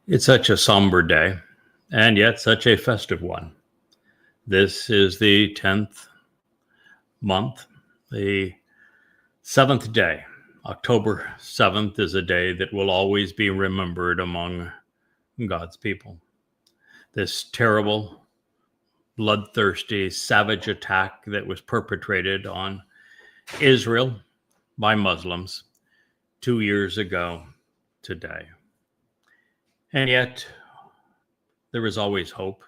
It's such a somber day, and yet such a festive one. This is the 10th month, the 7th day. October 7th is a day that will always be remembered among God's people. This terrible, bloodthirsty, savage attack that was perpetrated on Israel by Muslims 2 years ago today. And yet, there is always hope.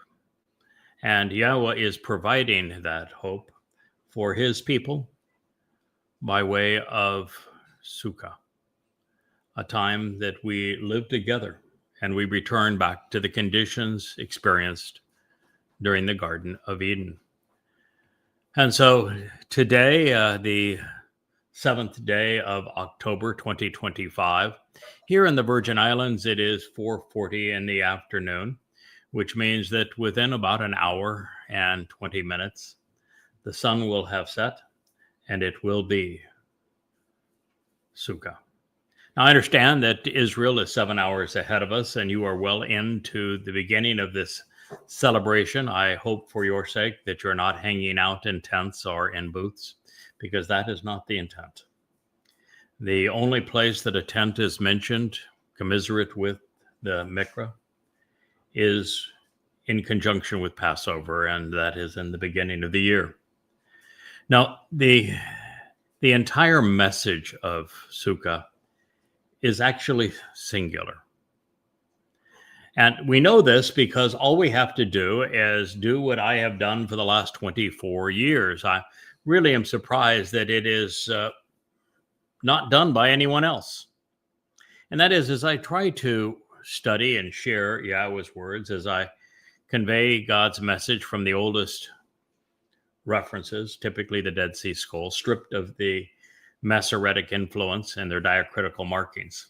And Yahowah is providing that hope for his people by way of Sukah, a time that we live together and we return back to the conditions experienced during the Garden of Eden. And so today, the 7th day of October 2025, here in the Virgin Islands, it is 4:40 in the afternoon, which means that within about an hour and 20 minutes, the sun will have set and it will be Sukah. Now, I understand that Israel is 7 hours ahead of us, and you are well into the beginning of this celebration. I hope for your sake that you're not hanging out in tents or in booths, because that is not the intent. The only place that a tent is mentioned, commiserate with the Miqraey, is in conjunction with Passover, and that is in the beginning of the year. Now, the entire message of Sukah is actually singular. And we know this because all we have to do is do what I have done for the last 24 years. I really am surprised that it is not done by anyone else. And that is, as I try to study and share Yahowah's words, as I convey God's message from the oldest references, typically the Dead Sea Scrolls, stripped of the Masoretic influence and their diacritical markings,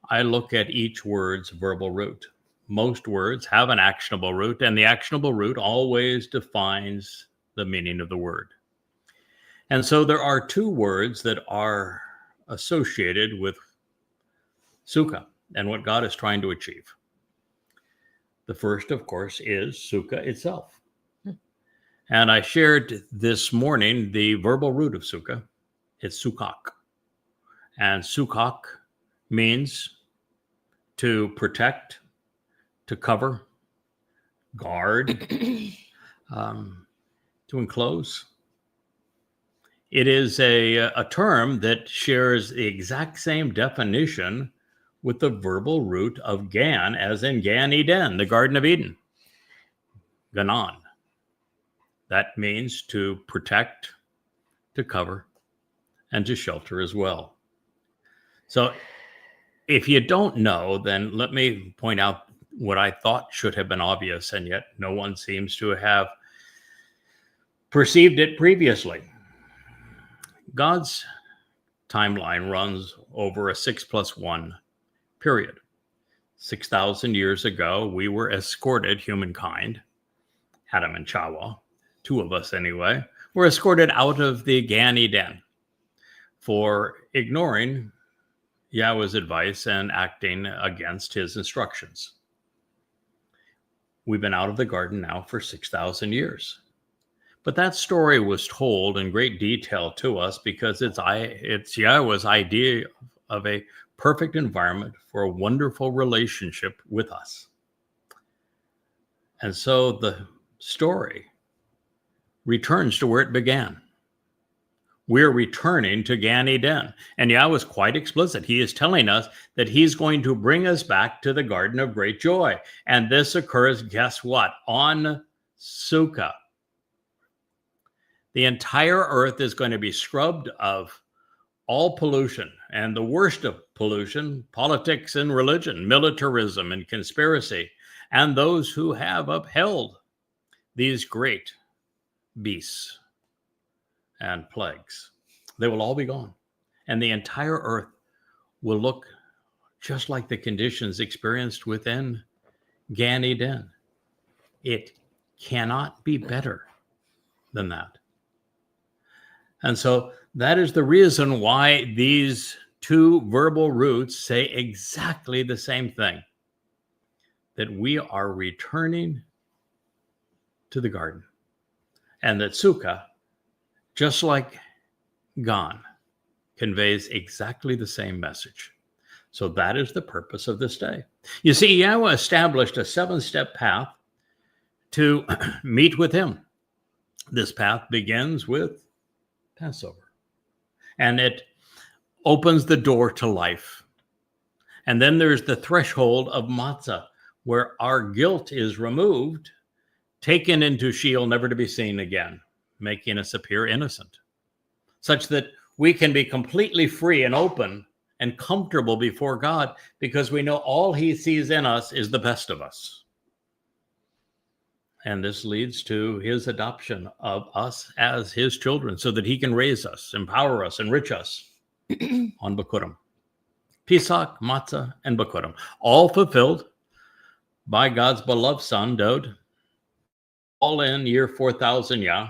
I look at each word's verbal root. Most words have an actionable root, and the actionable root always defines the meaning of the word. And so there are two words that are associated with Sukah and what God is trying to achieve. The first, of course, is Sukah itself. And I shared this morning the verbal root of Sukah. It's Sukah. And Sukah means to protect, to cover, guard, to enclose. It is a term that shares the exact same definition with the verbal root of Gan, as in Gan Eden, the Garden of Eden. Ganan. That means to protect, to cover, and to shelter as well. So if you don't know, then let me point out what I thought should have been obvious, and yet no one seems to have perceived it previously. God's timeline runs over a 6+1 period. 6,000 years ago, we were escorted, humankind, Adam and Chawah, two of us anyway, were escorted out of the Gan Eden for ignoring Yahowah's advice and acting against his instructions. We've been out of the garden now for 6,000 years. But that story was told in great detail to us because it's Yahowah's idea of a perfect environment for a wonderful relationship with us. And so the story returns to where it began. We're returning to Gan Eden. And Yahowah is quite explicit. He is telling us that he's going to bring us back to the Garden of Great Joy. And this occurs, guess what? On Sukah. The entire earth is going to be scrubbed of all pollution, and the worst of pollution, politics and religion, militarism and conspiracy, and those who have upheld these great beasts and plagues. They will all be gone. And the entire earth will look just like the conditions experienced within Gan Eden. It cannot be better than that. And so that is the reason why these two verbal roots say exactly the same thing. that we are returning to the garden, and that Sukah, just like gone, conveys exactly the same message. So that is the purpose of this day. You see, Yahweh established a 7-step path to meet with him. This path begins with Passover, and it opens the door to life. And then there's the threshold of Matzah, where our guilt is removed, taken into Sheol, never to be seen again, making us appear innocent, such that we can be completely free and open and comfortable before God, because we know all he sees in us is the best of us. And this leads to his adoption of us as his children, so that he can raise us, empower us, enrich us on Bikurim. Pesach, Matzah, and Bikurim, all fulfilled by God's beloved son, Dowd, all in year 4000 Yah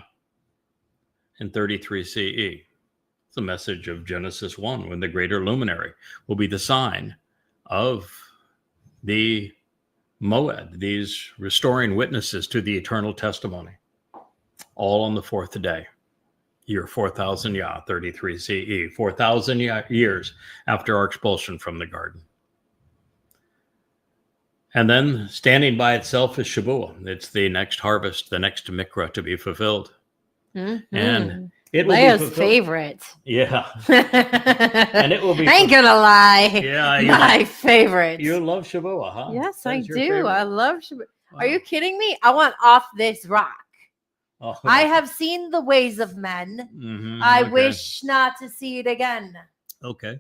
in 33 CE. It's the message of Genesis 1, when the greater luminary will be the sign of the Moed, these restoring witnesses to the eternal testimony, all on the fourth day, year 4000 Yah, 33 CE, 4,000 years after our expulsion from the garden. And then standing by itself is Shabuwa. It's the next harvest, the next Miqraey to be fulfilled. Mm-hmm. And it will Leah's be fulfilled. favorite. Yeah. And it will be. I ain't gonna lie. Yeah, my favorite. You love Shabuwa, huh? Yes, That I is your do. favorite? I love Shabuwa. Wow. Are you kidding me? I want off this rock. Oh, I have seen the ways of men. Mm-hmm, I okay. wish not to see it again. Okay.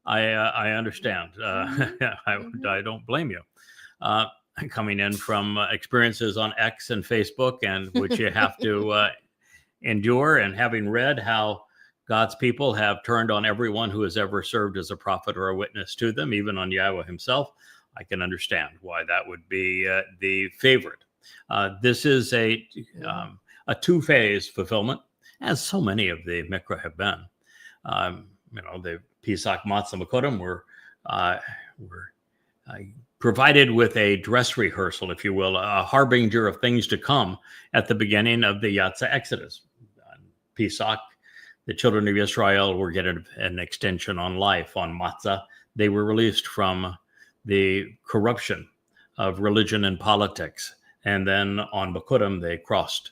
I understand. I don't blame you. Coming in from experiences on X and Facebook, and which you have to endure, and having read how God's people have turned on everyone who has ever served as a prophet or a witness to them, even on Yahowah himself, I can understand why that would be the favorite. This is a two-phase fulfillment, as so many of the Miqraey have been. The Pesach, Matzah, Bikurim were provided with a dress rehearsal, if you will, a harbinger of things to come at the beginning of the Yatzah Exodus. Pesach, the children of Yisrael were getting an extension on life. On Matzah, they were released from the corruption of religion and politics. And then on Bikurim, they crossed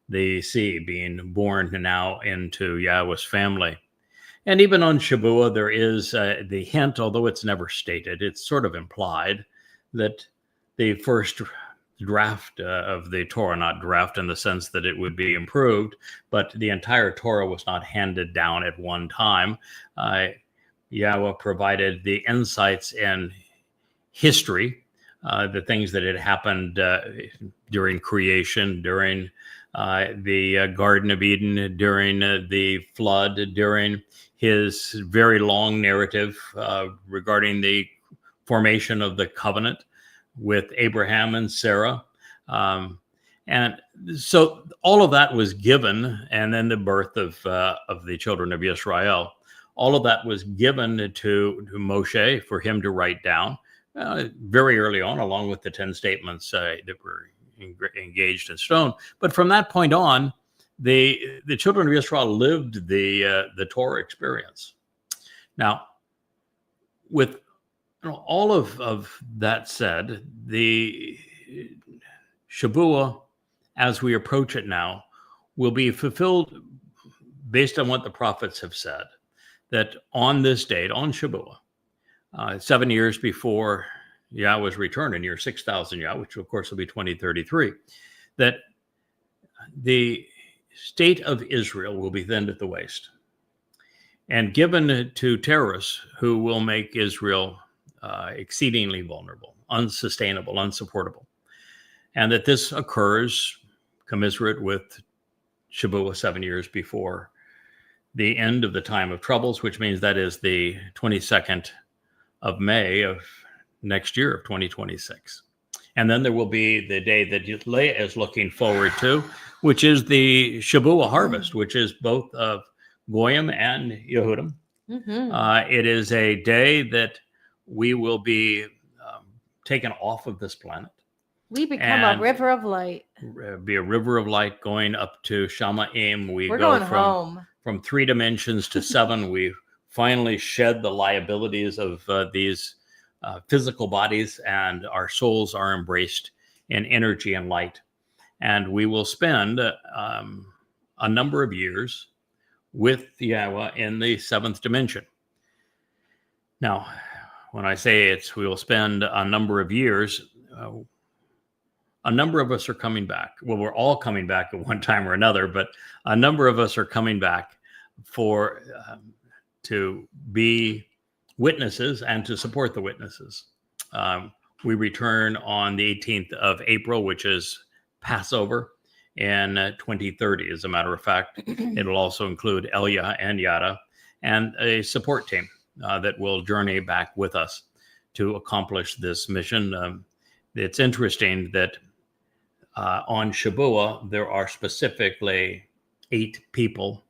the sea, being born now into Yahweh's family. And even on Shabuwa, there is the hint, although it's never stated, it's sort of implied, that the first draft of the Torah, not draft in the sense that it would be improved, but the entire Torah was not handed down at one time. Yahweh provided the insights in history, the things that had happened during creation, during the Garden of Eden, during the flood, during his very long narrative regarding the formation of the covenant with Abraham and Sarah. And so all of that was given, and then the birth of the children of Yisrael, all of that was given to Moshe for him to write down very early on, along with the 10 statements that were engaged in stone. But from that point on, the children of Israel lived the Torah experience. Now, with all of that said, the Shabuwa, as we approach it now, will be fulfilled based on what the prophets have said, that on this date, on Shabuwa, 7 years before Yahweh's return in year 6000 Yah, which of course will be 2033, that the state of Israel will be thinned at the waist and given to terrorists who will make Israel exceedingly vulnerable, unsustainable, unsupportable. And that this occurs commensurate with Shabuwa 7 years before the end of the time of troubles, which means that is the 22nd of May of next year of 2026. And then there will be the day that Leah is looking forward to, which is the Shabuwa harvest, which is both of Goyim and Yehudim. Mm-hmm. It is a day that we will be taken off of this planet. We become a And river of light. Be a river of light going up to Shamaim. We're go going home. from 3 dimensions to 7. We finally shed the liabilities of these physical bodies, and our souls are embraced in energy and light. And we will spend a number of years with Yahowah in the 7th dimension. Now, when I say we will spend a number of years, a number of us are coming back. Well, we're all coming back at one time or another, but a number of us are coming back to be witnesses and to support the witnesses. We return on the 18th of April, which is Passover in 2030. As a matter of fact, it'll also include Elia and Yada and a support team that will journey back with us to accomplish this mission. It's interesting that on Shabuwa, there are specifically 8 people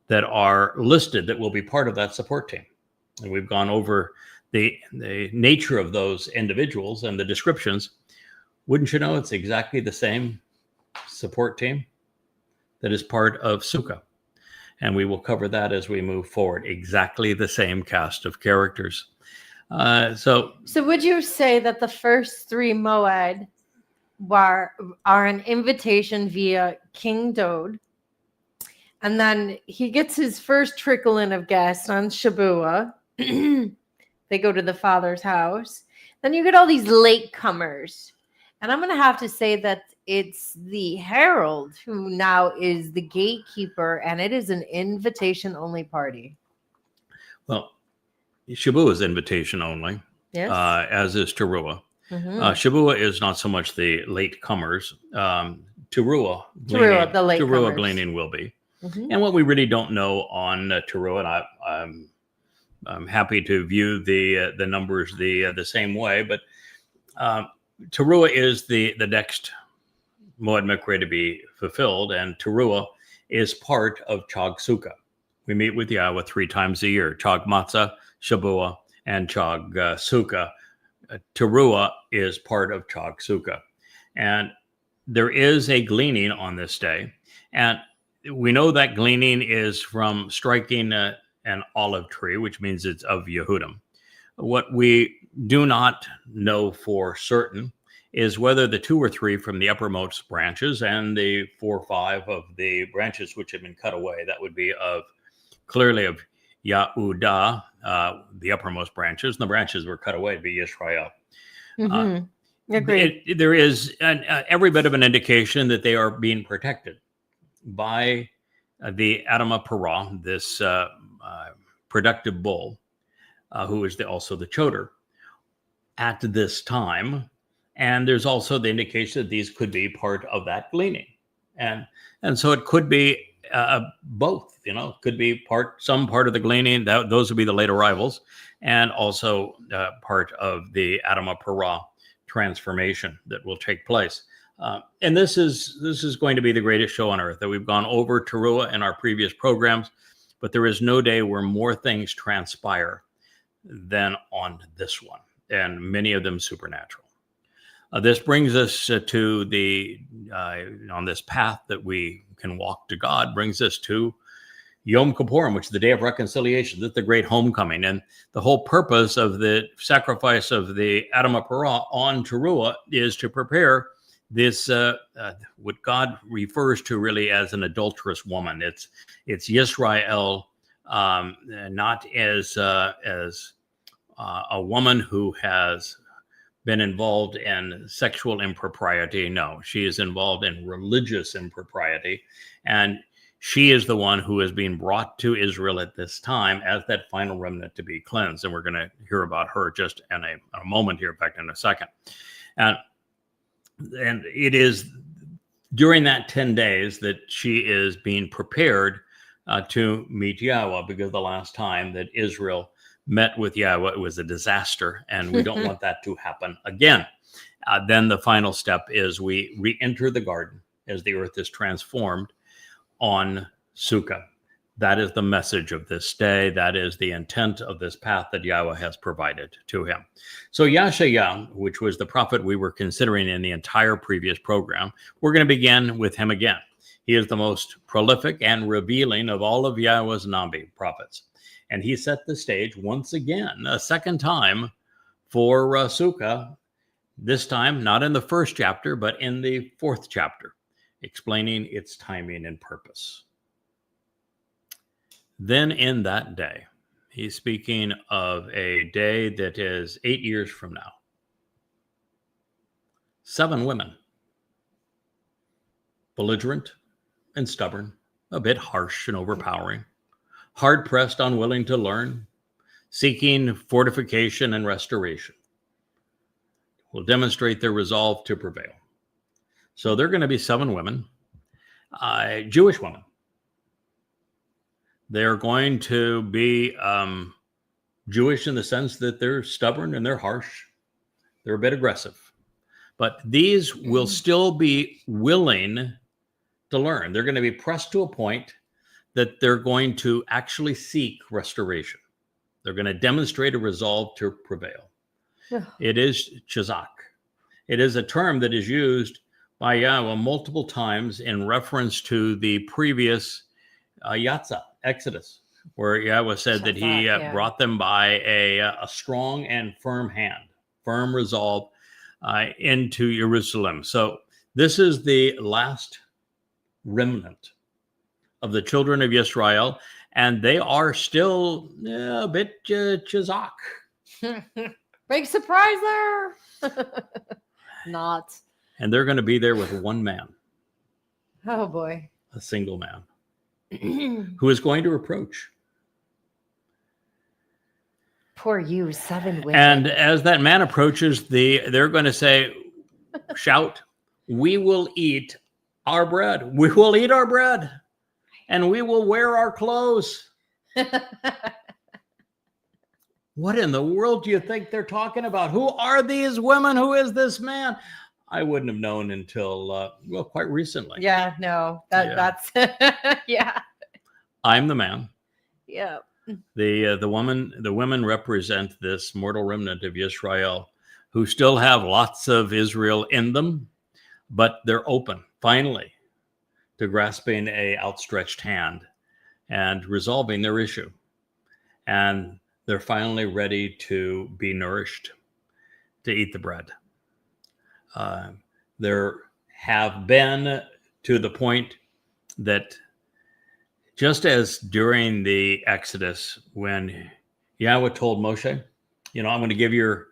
that are listed that will be part of that support team. And we've gone over the nature of those individuals and the descriptions. Wouldn't you know, it's exactly the same support team that is part of Sukah. And we will cover that as we move forward. Exactly the same cast of characters. So would you say that the first 3 Moed are an invitation via King Dowd, and then he gets his first trickle in of guests on Shabuwa? They go to the father's house. Then you get all these latecomers, and I'm going to have to say that it's the herald who now is the gatekeeper, and it is an invitation-only party. Well, Shabuwa is invitation only, yes, as is Teruah. Shabuwa is not so much the latecomers. Teruah gleaning will be. And what we really don't know on Teruah, and I'm happy to view the numbers the same way, but Teruah is the next Moed Miqraey to be fulfilled, and Teruah is part of Chag Sukah. We meet with Yahowah 3 times a year: Chag Matzah, Shabuwa, and Chag Sukah. Teruah is part of Chag Sukah, and there is a gleaning on this day, and we know that gleaning is from striking an olive tree, which means it's of Yehudim. What we do not know for certain is whether the 2 or 3 from the uppermost branches and the 4 or 5 of the branches which have been cut away, that would be clearly of Yahudah, the uppermost branches, and the branches were cut away to be Yisrael. There is every bit of an indication that they are being protected by the Adamah Parah, this productive bull, who is also the choder at this time. And there's also the indication that these could be part of that gleaning. And so it could be both, could be some part of the gleaning. Those would be the late arrivals, and also part of the Adamah Parah transformation that will take place. And this is going to be the greatest show on earth. That we've gone over Teruah in our previous programs, but there is no day where more things transpire than on this one, and many of them supernatural. This brings us to on this path that we can walk to God, brings us to Yom Kippurim, which is the day of reconciliation. That's the great homecoming. And the whole purpose of the sacrifice of the Adamah Parah on Teruah is to prepare this, what God refers to really as an adulterous woman. It's Yisrael, not as a woman who has been involved in sexual impropriety. No, she is involved in religious impropriety. And she is the one who is being brought to Israel at this time as that final remnant to be cleansed. And we're going to hear about her just in a moment here, in fact, in a second. And it is during that 10 days that she is being prepared to meet Yahowah, because the last time that Israel met with Yahowah, it was a disaster, and we don't want that to happen again. Then the final step is we re-enter the garden as the earth is transformed on Sukah. That is the message of this day. That is the intent of this path that Yahweh has provided to him. So Yahshua, which was the prophet we were considering in the entire previous program, we're going to begin with him again. He is the most prolific and revealing of all of Yahweh's Nabi prophets. And he set the stage once again, a second time, for Sukah, this time not in the first chapter, but in the fourth chapter, explaining its timing and purpose. Then in that day, he's speaking of a day that is 8 years from now. 7 women, belligerent and stubborn, a bit harsh and overpowering, hard-pressed, unwilling to learn, seeking fortification and restoration, will demonstrate their resolve to prevail. So there are going to be 7 women, Jewish women. They're going to be Jewish in the sense that they're stubborn and they're harsh. They're a bit aggressive. But these will still be willing to learn. They're going to be pressed to a point that they're going to actually seek restoration. They're going to demonstrate a resolve to prevail. Yeah. It is chazak. It is a term that is used by Yahweh multiple times in reference to the previous Yatzah, Exodus, where Yahweh said that he brought them by a strong and firm hand, firm resolve into Jerusalem. So this is the last remnant of the children of Yisrael, and they are still a bit chazak. Big surprise there. Not. And they're going to be there with one man. Oh, boy. A single man. Who is going to reproach. Poor you, 7 women. And as that man approaches, they're going to say, shout, we will eat our bread. We will eat our bread. And we will wear our clothes. What in the world do you think they're talking about? Who are these women? Who is this man? I wouldn't have known until, quite recently. Yeah, no, that's, yeah. I'm the man. Yeah. The women represent this mortal remnant of Yisrael who still have lots of Israel in them, but they're open, finally, to grasping a outstretched hand and resolving their issue. And they're finally ready to be nourished, to eat the bread. There have been to the point that just as during the Exodus, when Yahweh told Moshe, I'm going to give your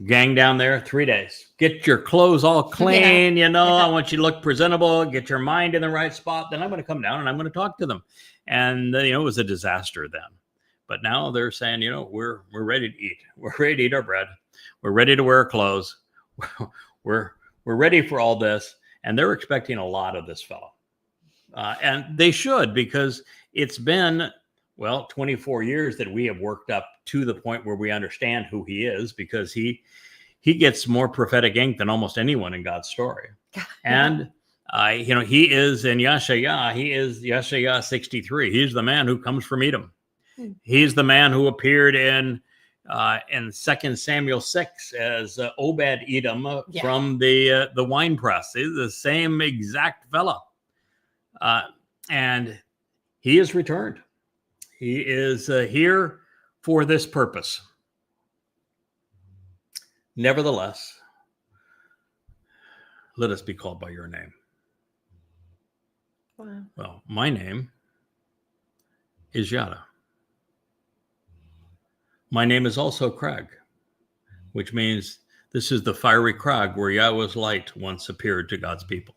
gang down there 3 days. Get your clothes all clean, I want you to look presentable, get your mind in the right spot. Then I'm going to come down and I'm going to talk to them. And, it was a disaster then. But now they're saying, we're ready to eat. We're ready to eat our bread. We're ready to wear our clothes. We're ready for all this. And they're expecting a lot of this fellow. And they should, because it's been, 24 years that we have worked up to the point where we understand who he is, because he gets more prophetic ink than almost anyone in God's story. And, he is in Yahshua. He is Yahshua 63. He's the man who comes from Edom. He's the man who appeared in 2 Samuel 6 as Obed Edom from the wine press. He's the same exact fella. And he is returned. He is here for this purpose. Nevertheless, let us be called by your name. Wow. Well, my name is Yada. My name is also Crag, which means this is the fiery crag where Yahweh's light once appeared to God's people.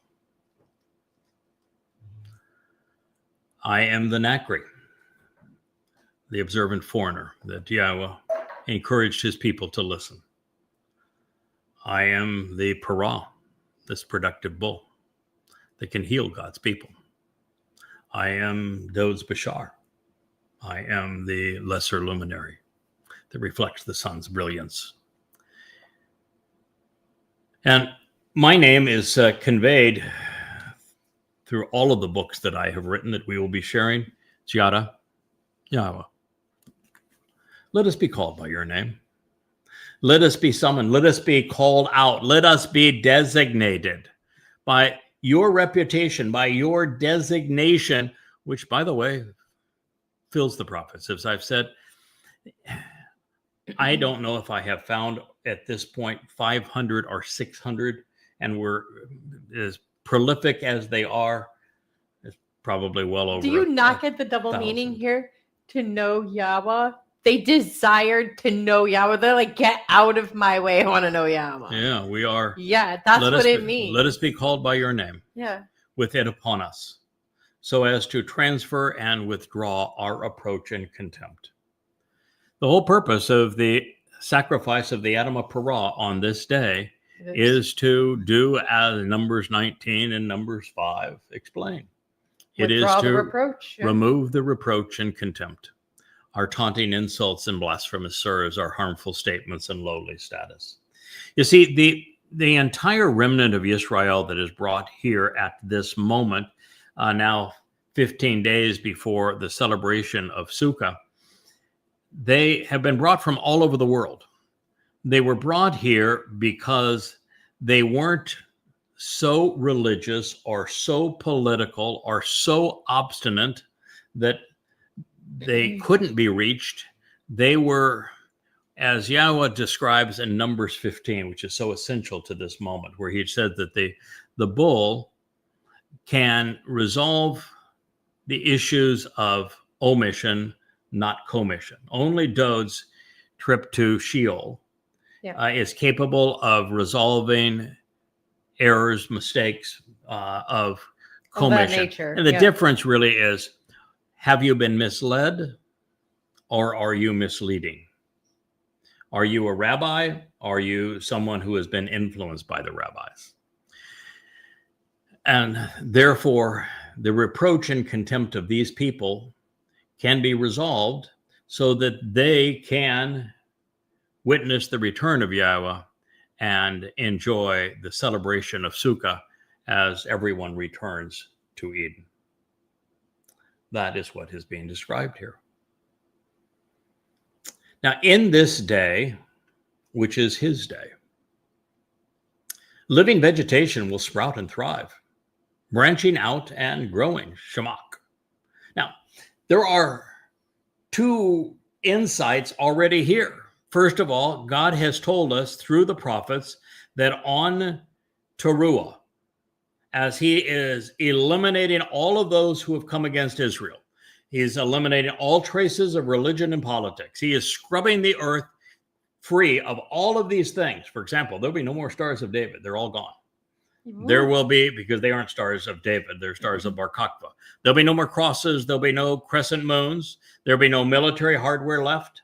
I am the Nakri, the observant foreigner that Yahweh encouraged his people to listen. I am the Parah, this productive bull that can heal God's people. I am Dowd's Bashar. I am the lesser luminary that reflects the sun's brilliance. And my name is conveyed through all of the books that I have written that we will be sharing. It's Yahowah. Let us be called by your name. Let us be summoned. Let us be called out. Let us be designated by your reputation, by your designation, which, by the way, fills the prophets. As I've said, I don't know if I have found at this point 500 or 600, and we're as prolific as they are. It's probably well over. Do you not get the double meaning here? To know Yahweh. They desired to know Yahweh. They're like, get out of my way. I want to know Yahweh. Yeah, we are. Yeah, that's what it means. Let us be called by your name. Yeah. With it upon us, so as to transfer and withdraw our reproach and contempt. The whole purpose of the sacrifice of the Adamah Parah on this day is to do as Numbers 19 and Numbers 5 explain. It is to remove the reproach and contempt, our taunting insults and blasphemous slurs, our harmful statements and lowly status. You see, the entire remnant of Yisrael that is brought here at this moment, now 15 days before the celebration of Sukah, they have been brought from all over the world. They were brought here because they weren't so religious or so political or so obstinate that they couldn't be reached. They were, as Yahowah describes in Numbers 15, which is so essential to this moment, where he said that the bull can resolve the issues of omission, not commission. Only Dowd's trip to Sheol is capable of resolving errors, mistakes of commission. And the difference really is, have you been misled or are you misleading? Are you a rabbi? Are you someone who has been influenced by the rabbis? And therefore, the reproach and contempt of these people can be resolved so that they can witness the return of Yahowah and enjoy the celebration of Sukah as everyone returns to Eden. That is what is being described here. Now, in this day, which is his day, living vegetation will sprout and thrive, branching out and growing, Shamak. Now, there are two insights already here. First of all, God has told us through the prophets that on Teruah, as he is eliminating all of those who have come against Israel, he is eliminating all traces of religion and politics. He is scrubbing the earth free of all of these things. For example, there'll be no more stars of David. They're all gone. There will be, because they aren't stars of David, they're stars of Bar Kokhba. There'll be no more crosses. There'll be no crescent moons. There'll be no military hardware left.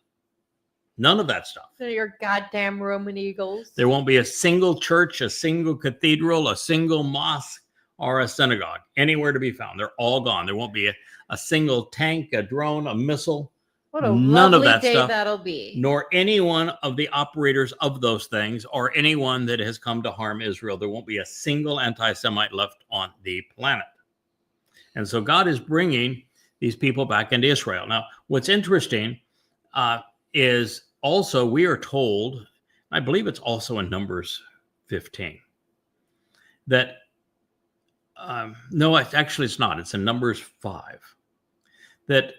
None of that stuff. So your goddamn Roman eagles. There won't be a single church, a single cathedral, a single mosque, or a synagogue anywhere to be found. They're all gone. There won't be a single tank, a drone, a missile. What a none lovely of that day stuff, that'll be. Nor any one of the operators of those things or anyone that has come to harm Israel. There won't be a single anti-Semite left on the planet. And so God is bringing these people back into Israel. Now, what's interesting is also we are told, I believe it's also in Numbers 15, that, no, actually it's not. It's in Numbers 5, that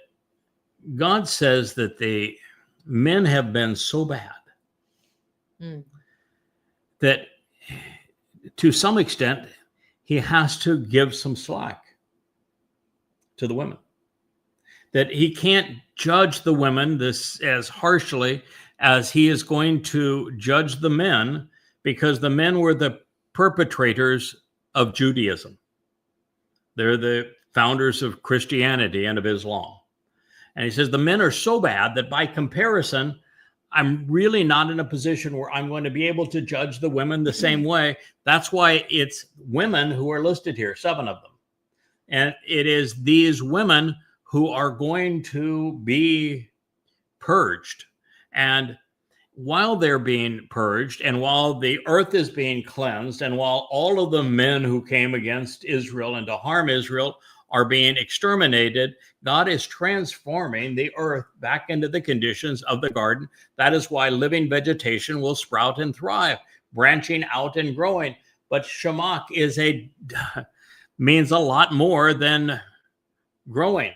God says that the men have been so bad that to some extent he has to give some slack to the women. That he can't judge the women this as harshly as he is going to judge the men, because the men were the perpetrators of Judaism. They're the founders of Christianity and of Islam. And he says the men are so bad that by comparison, I'm really not in a position where I'm going to be able to judge the women the same way. That's why it's women who are listed here, 7 of them. And it is these women who are going to be purged. And while they're being purged, and while the earth is being cleansed, and while all of the men who came against Israel and to harm Israel are being exterminated, God is transforming the earth back into the conditions of the garden. That is why living vegetation will sprout and thrive, branching out and growing. But Shamak means a lot more than growing.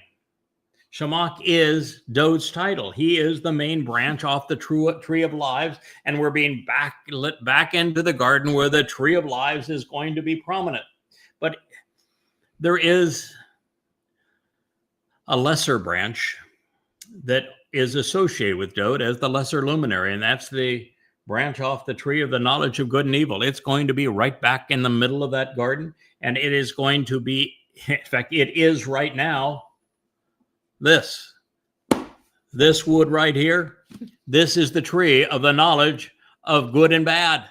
Shamak is Dowd's title. He is the main branch off the tree of lives, and we're being lit back into the garden where the tree of lives is going to be prominent. But there is a lesser branch that is associated with Dowd as the lesser luminary, and that's the branch off the tree of the knowledge of good and evil. It's going to be right back in the middle of that garden, and it is going to be, in fact, it is right now, this wood right here. This is the tree of the knowledge of good and bad.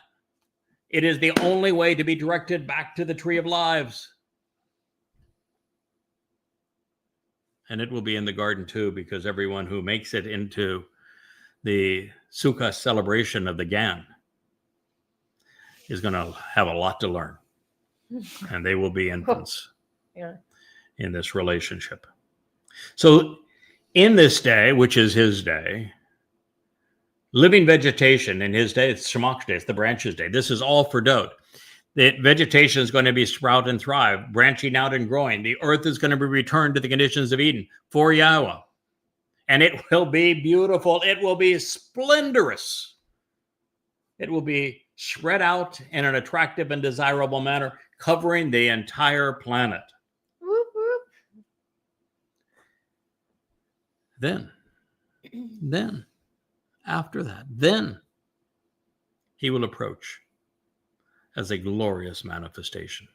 It is the only way to be directed back to the tree of lives. And it will be in the garden too, because everyone who makes it into the Sukah celebration of the Gan is going to have a lot to learn. And they will be infants in this relationship. So in this day, which is his day, living vegetation in his day, it's Shamak's day, it's the branches day. This is all for Dowd. The vegetation is going to be sprout and thrive, branching out and growing. The earth is going to be returned to the conditions of Eden for Yahowah. And it will be beautiful. It will be splendorous. It will be spread out in an attractive and desirable manner, covering the entire planet. Whoop, whoop. Then, after that, then he will approach as a glorious manifestation,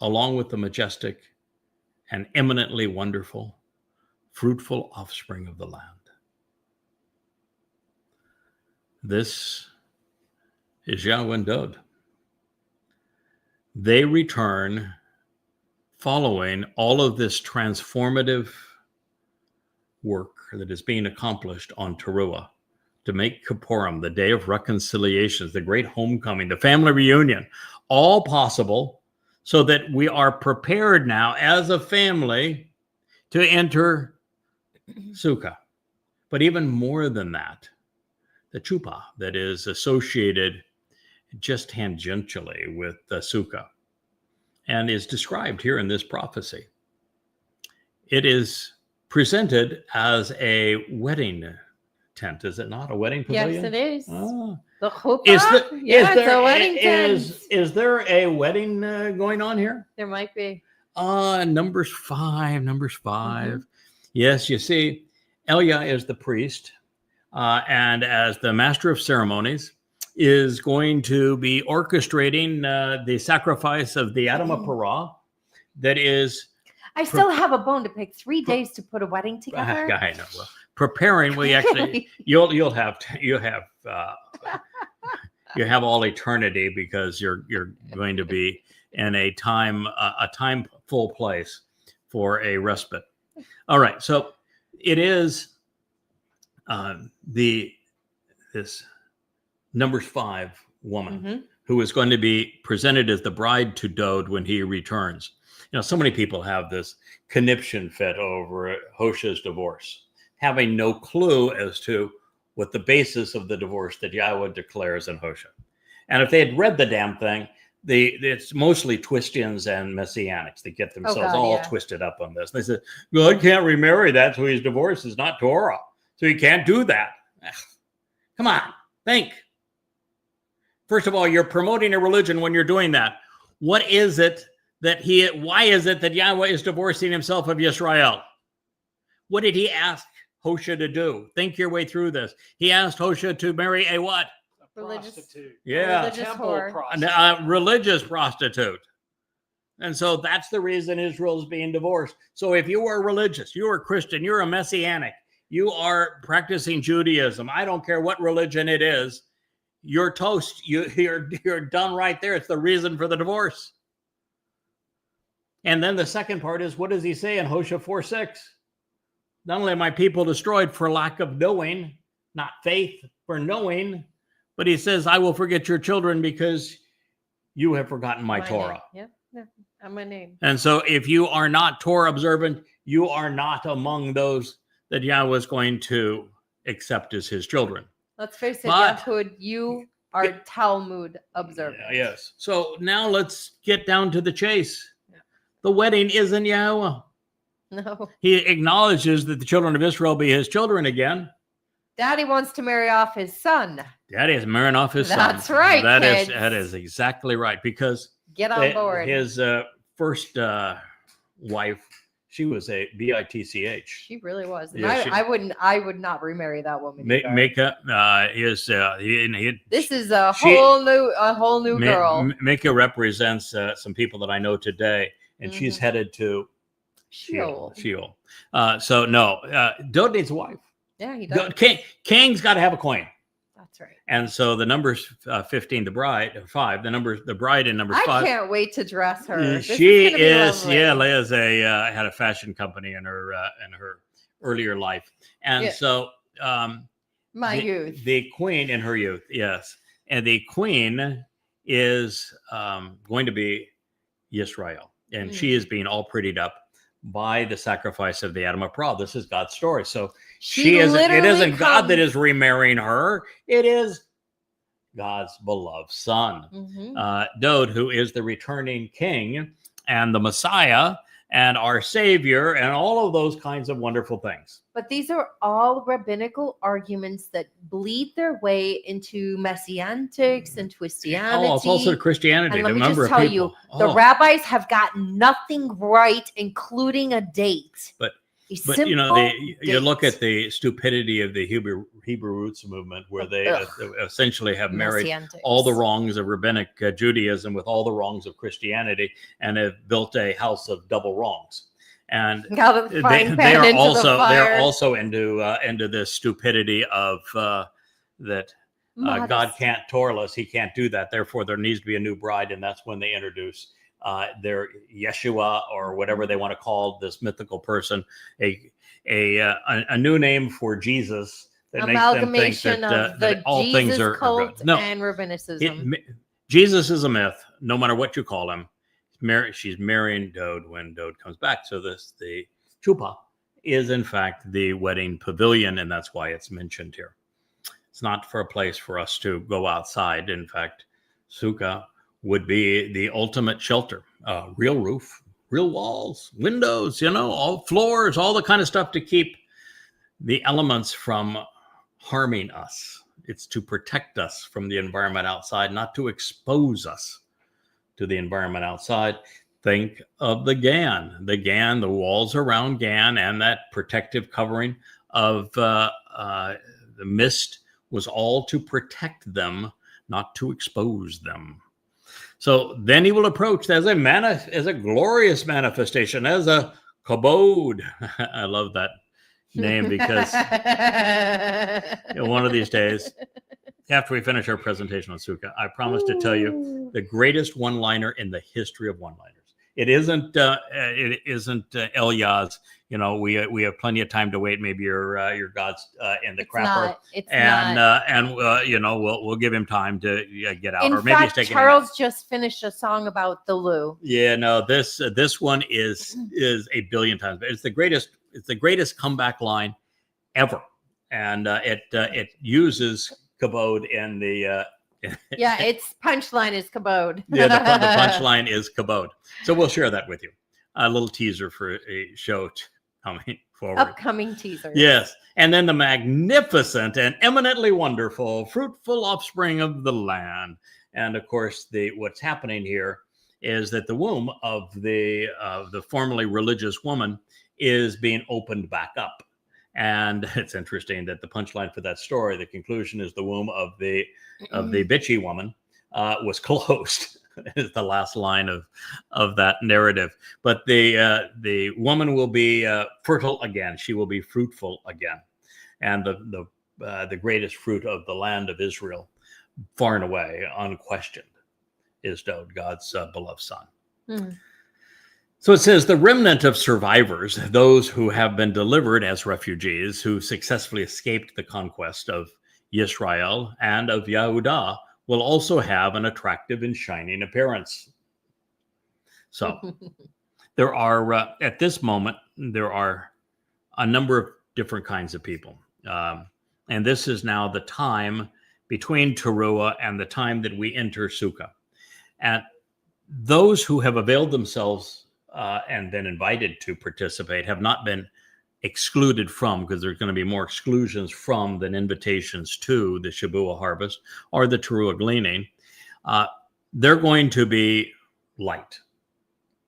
along with the majestic and eminently wonderful, fruitful offspring of the land. This is Yahweh and Dowd. They return following all of this transformative work that is being accomplished on Teruah to make Kippurim, the day of reconciliations, the great homecoming, the family reunion, all possible so that we are prepared now as a family to enter Sukah. But even more than that, the Chuppah that is associated just tangentially with the Sukah and is described here in this prophecy. It is presented as a wedding tent, is it not? A wedding pavilion? Yes, it is. Ah. The Chuppah? It's a wedding tent. Is there a wedding going on here? There might be. Numbers 5. Mm-hmm. Yes, you see, Eliah is the priest, and as the master of ceremonies, is going to be orchestrating the sacrifice of the Adamah Parah that is... I still have a bone to pick. 3 days to put a wedding together. I know. Well, preparing, we actually you'll have all eternity, because you're going to be in a timeful place for a respite. All right, so it is this Numbers 5 woman who is going to be presented as the bride to Dowd when he returns. You know, so many people have this conniption fit over Hosea's divorce, having no clue as to what the basis of the divorce that Yahweh declares in Hosea. And if they had read the damn thing, it's mostly Twistians and Messianics that get themselves twisted up on this. They said, God can't remarry that, so his divorce is not Torah. So he can't do that. Come on, think. First of all, you're promoting a religion when you're doing that. What is it why is it that Yahweh is divorcing himself of Yisrael? What did he ask Hosea to do? Think your way through this. He asked Hosea to marry a what? A prostitute. Yeah. Religious prostitute. And so that's the reason Israel is being divorced. So if you are religious, you are Christian, you're a Messianic, you are practicing Judaism, I don't care what religion it is, you're toast. You're done right there. It's the reason for the divorce. And then the second part is, what does he say in Hosea 4:6? Not only are my people destroyed for lack of knowing not faith for knowing, but he says, I will forget your children because you have forgotten my Torah. Yeah, and my name. And so if you are not Torah observant, you are not among those that Yahweh is going to accept as his children. Let's face it, But- Yahud, you are Talmud observant. Yes. So now let's get down to the chase. The wedding isn't Yahweh. No. He acknowledges that the children of Israel be his children again. Daddy wants to marry off his son. Daddy is marrying off his son. That's right, kids. That is exactly right. Because Get on board. his first wife, she was a bitch. She really was. And Yeah, I would not remarry that woman. Micah is This is a whole new girl. Micah represents some people that I know today, and she's headed to Sheol. So no, Dowd needs a wife. Yeah, he does. King's got to have a queen. That's right. And so the numbers 15, the bride in number 5. I can't wait to dress her. She is, Leah's had a fashion company in her earlier life, and so youth, the queen in her youth, yes, and the queen is going to be Yisrael, and she is being all prettied up by the sacrifice of the Adamah Parah. This is God's story. So it isn't God that is remarrying her. It is God's beloved son. Dowd, who is the returning king and the Messiah and our Savior and all of those kinds of wonderful things. But these are all rabbinical arguments that bleed their way into messianics and Christianity. Oh, it's also Christianity. And let me just tell you, the rabbis have got nothing right, including a date. But you know, you look at the stupidity of the Hebrew roots movement, where they essentially have married all the wrongs of rabbinic Judaism with all the wrongs of Christianity, and have built a house of double wrongs. And they're also into this stupidity of that God can't Torah-less. He can't do that. Therefore, there needs to be a new bride, and that's when they introduce their Yeshua, or whatever they want to call this mythical person, a new name for Jesus that makes them think that all Jesus things are cult good. No, and rabbinicism. Jesus is a myth, no matter what you call him. She's marrying Dowd when Dowd comes back. So the Chuppah is in fact the wedding pavilion, and that's why it's mentioned here. It's not for a place for us to go outside. In fact, Sukah would be the ultimate shelter. Real roof, real walls, windows, all floors, all the kind of stuff to keep the elements from harming us. It's to protect us from the environment outside, not to expose us to the environment outside. Think of the the walls around Gan, and that protective covering of the mist was all to protect them, not to expose them. So then he will approach as a glorious manifestation, as a kabod. I love that name because one of these days, after we finish our presentation on Sukah, I promise to tell you the greatest one-liner in the history of one-liners. It isn't Elias. We have plenty of time to wait. Maybe your God's in the crapper, we'll give him time to get out. In or maybe fact, he's taking Charles just finished a song about the loo. Yeah, no, this one is a billion times. It's the greatest. It's the greatest comeback line ever, and it uses kabod in the. Its punchline is kabod. Yeah, the punchline is kabod. So we'll share that with you. A little teaser for a show coming forward. Upcoming teaser. Yes. And then the magnificent and eminently wonderful, fruitful offspring of the land. And of course, what's happening here is that the womb of the formerly religious woman is being opened back up. And it's interesting that the punchline for that story, the conclusion is the womb of the bitchy woman was closed. Is the last line of that narrative. But the woman will be fertile again. She will be fruitful again, and the greatest fruit of the land of Israel, far and away, unquestioned, is Dowd, God's beloved son. So it says the remnant of survivors, those who have been delivered as refugees, who successfully escaped the conquest of Yisrael and of Yehudah, will also have an attractive and shining appearance. So there are, at this moment, there are a number of different kinds of people. And this is now the time between Teruah and the time that we enter Sukah. And those who have availed themselves and been invited to participate have not been excluded from, because there's going to be more exclusions from than invitations to the Shabuwa harvest or the Teruah gleaning. They're going to be light.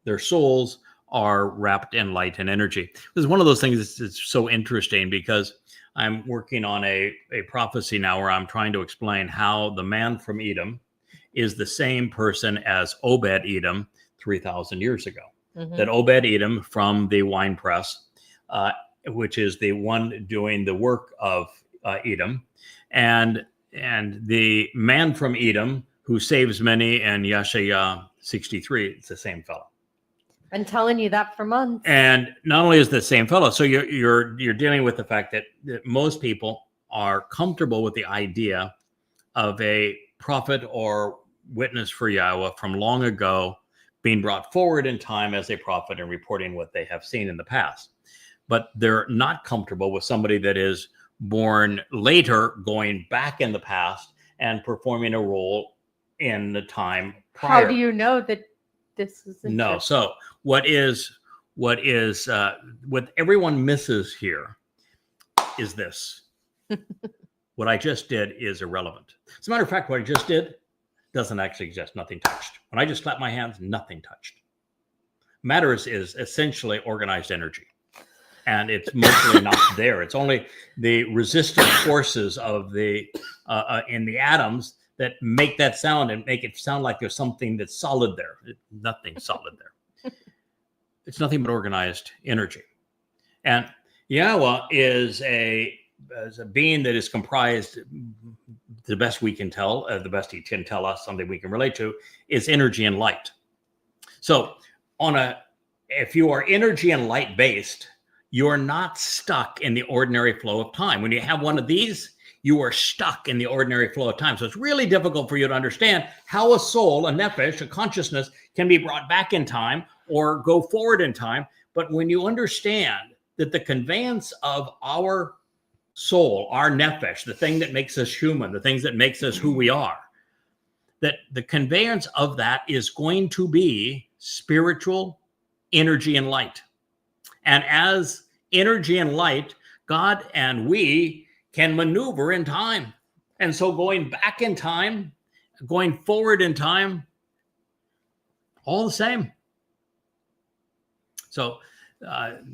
Their souls are wrapped in light and energy. This is one of those things that's so interesting, because I'm working on a prophecy now where I'm trying to explain how the man from Edom is the same person as Obed Edom 3,000 years ago. Mm-hmm. That Obed Edom from the wine press, which is the one doing the work of Edom, and the man from Edom who saves many in Yeshaya 63, it's the same fellow. Been telling you that for months. And not only is the same fellow, so you're dealing with the fact that most people are comfortable with the idea of a prophet or witness for Yahowah from long ago being brought forward in time as a prophet and reporting what they have seen in the past. But they're not comfortable with somebody that is born later, going back in the past and performing a role in the time prior. How do you know that this is no? So what everyone misses here is this. What I just did is irrelevant. As a matter of fact, what I just did doesn't actually exist. Nothing touched. When I just clapped my hands, nothing touched. Matters is essentially organized energy, and it's mostly not there. It's only the resistant forces of the in the atoms that make that sound and make it sound like there's something that's solid there. Nothing solid there. It's nothing but organized energy. And Yahowah is a being that is comprised, the best we can tell, the best he can tell us, something we can relate to, is energy and light. So if you are energy and light based, you're not stuck in the ordinary flow of time. When you have one of these, you are stuck in the ordinary flow of time. So it's really difficult for you to understand how a soul, a nefesh, a consciousness can be brought back in time or go forward in time. But when you understand that the conveyance of our soul, our nefesh, the thing that makes us human, the things that makes us who we are, that the conveyance of that is going to be spiritual energy and light. And as energy and light, God and we can maneuver in time. And so going back in time, going forward in time, all the same. So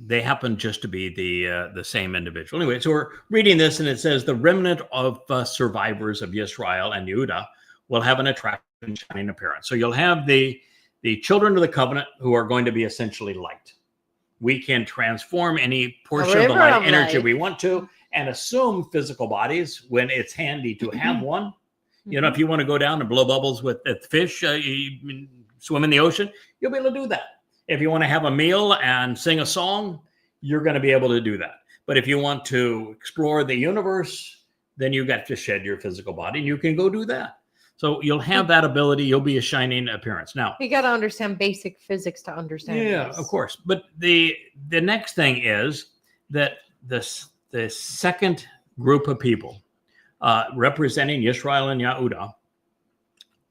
they happen just to be the same individual. Anyway, so we're reading this, and it says the remnant of survivors of Yisrael and Yehudah will have an attractive and shining appearance. So you'll have the children of the covenant who are going to be essentially light. We can transform any portion of the light energy we want to and assume physical bodies when it's handy to have one. You know, if you want to go down and blow bubbles with fish, you swim in the ocean, you'll be able to do that. If you want to have a meal and sing a song, you're going to be able to do that. But if you want to explore the universe, then you got to shed your physical body and you can go do that. So you'll have that ability. You'll be a shining appearance. Now, you got to understand basic physics to understand this. Of course. But the next thing is that the second group of people representing Yisrael and Yehudah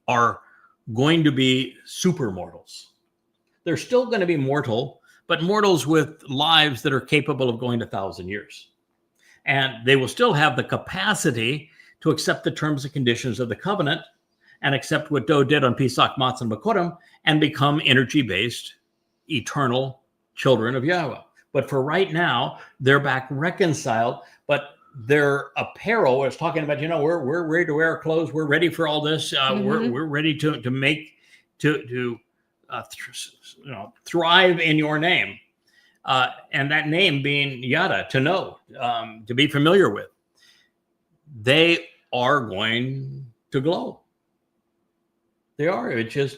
are going to be super mortals. They're still going to be mortal, but mortals with lives that are capable of going to 1,000 years. And they will still have the capacity to accept the terms and conditions of the covenant and accept what Dowd did on Pesach, Matzah, and Bikurim and become energy-based, eternal children of Yahowah. But for right now, they're back reconciled, but their apparel is talking about, we're ready to wear our clothes. We're ready for all this. We're ready to make, thrive in your name. And that name being Yada, to know, to be familiar with. They are going to glow. They are. It's just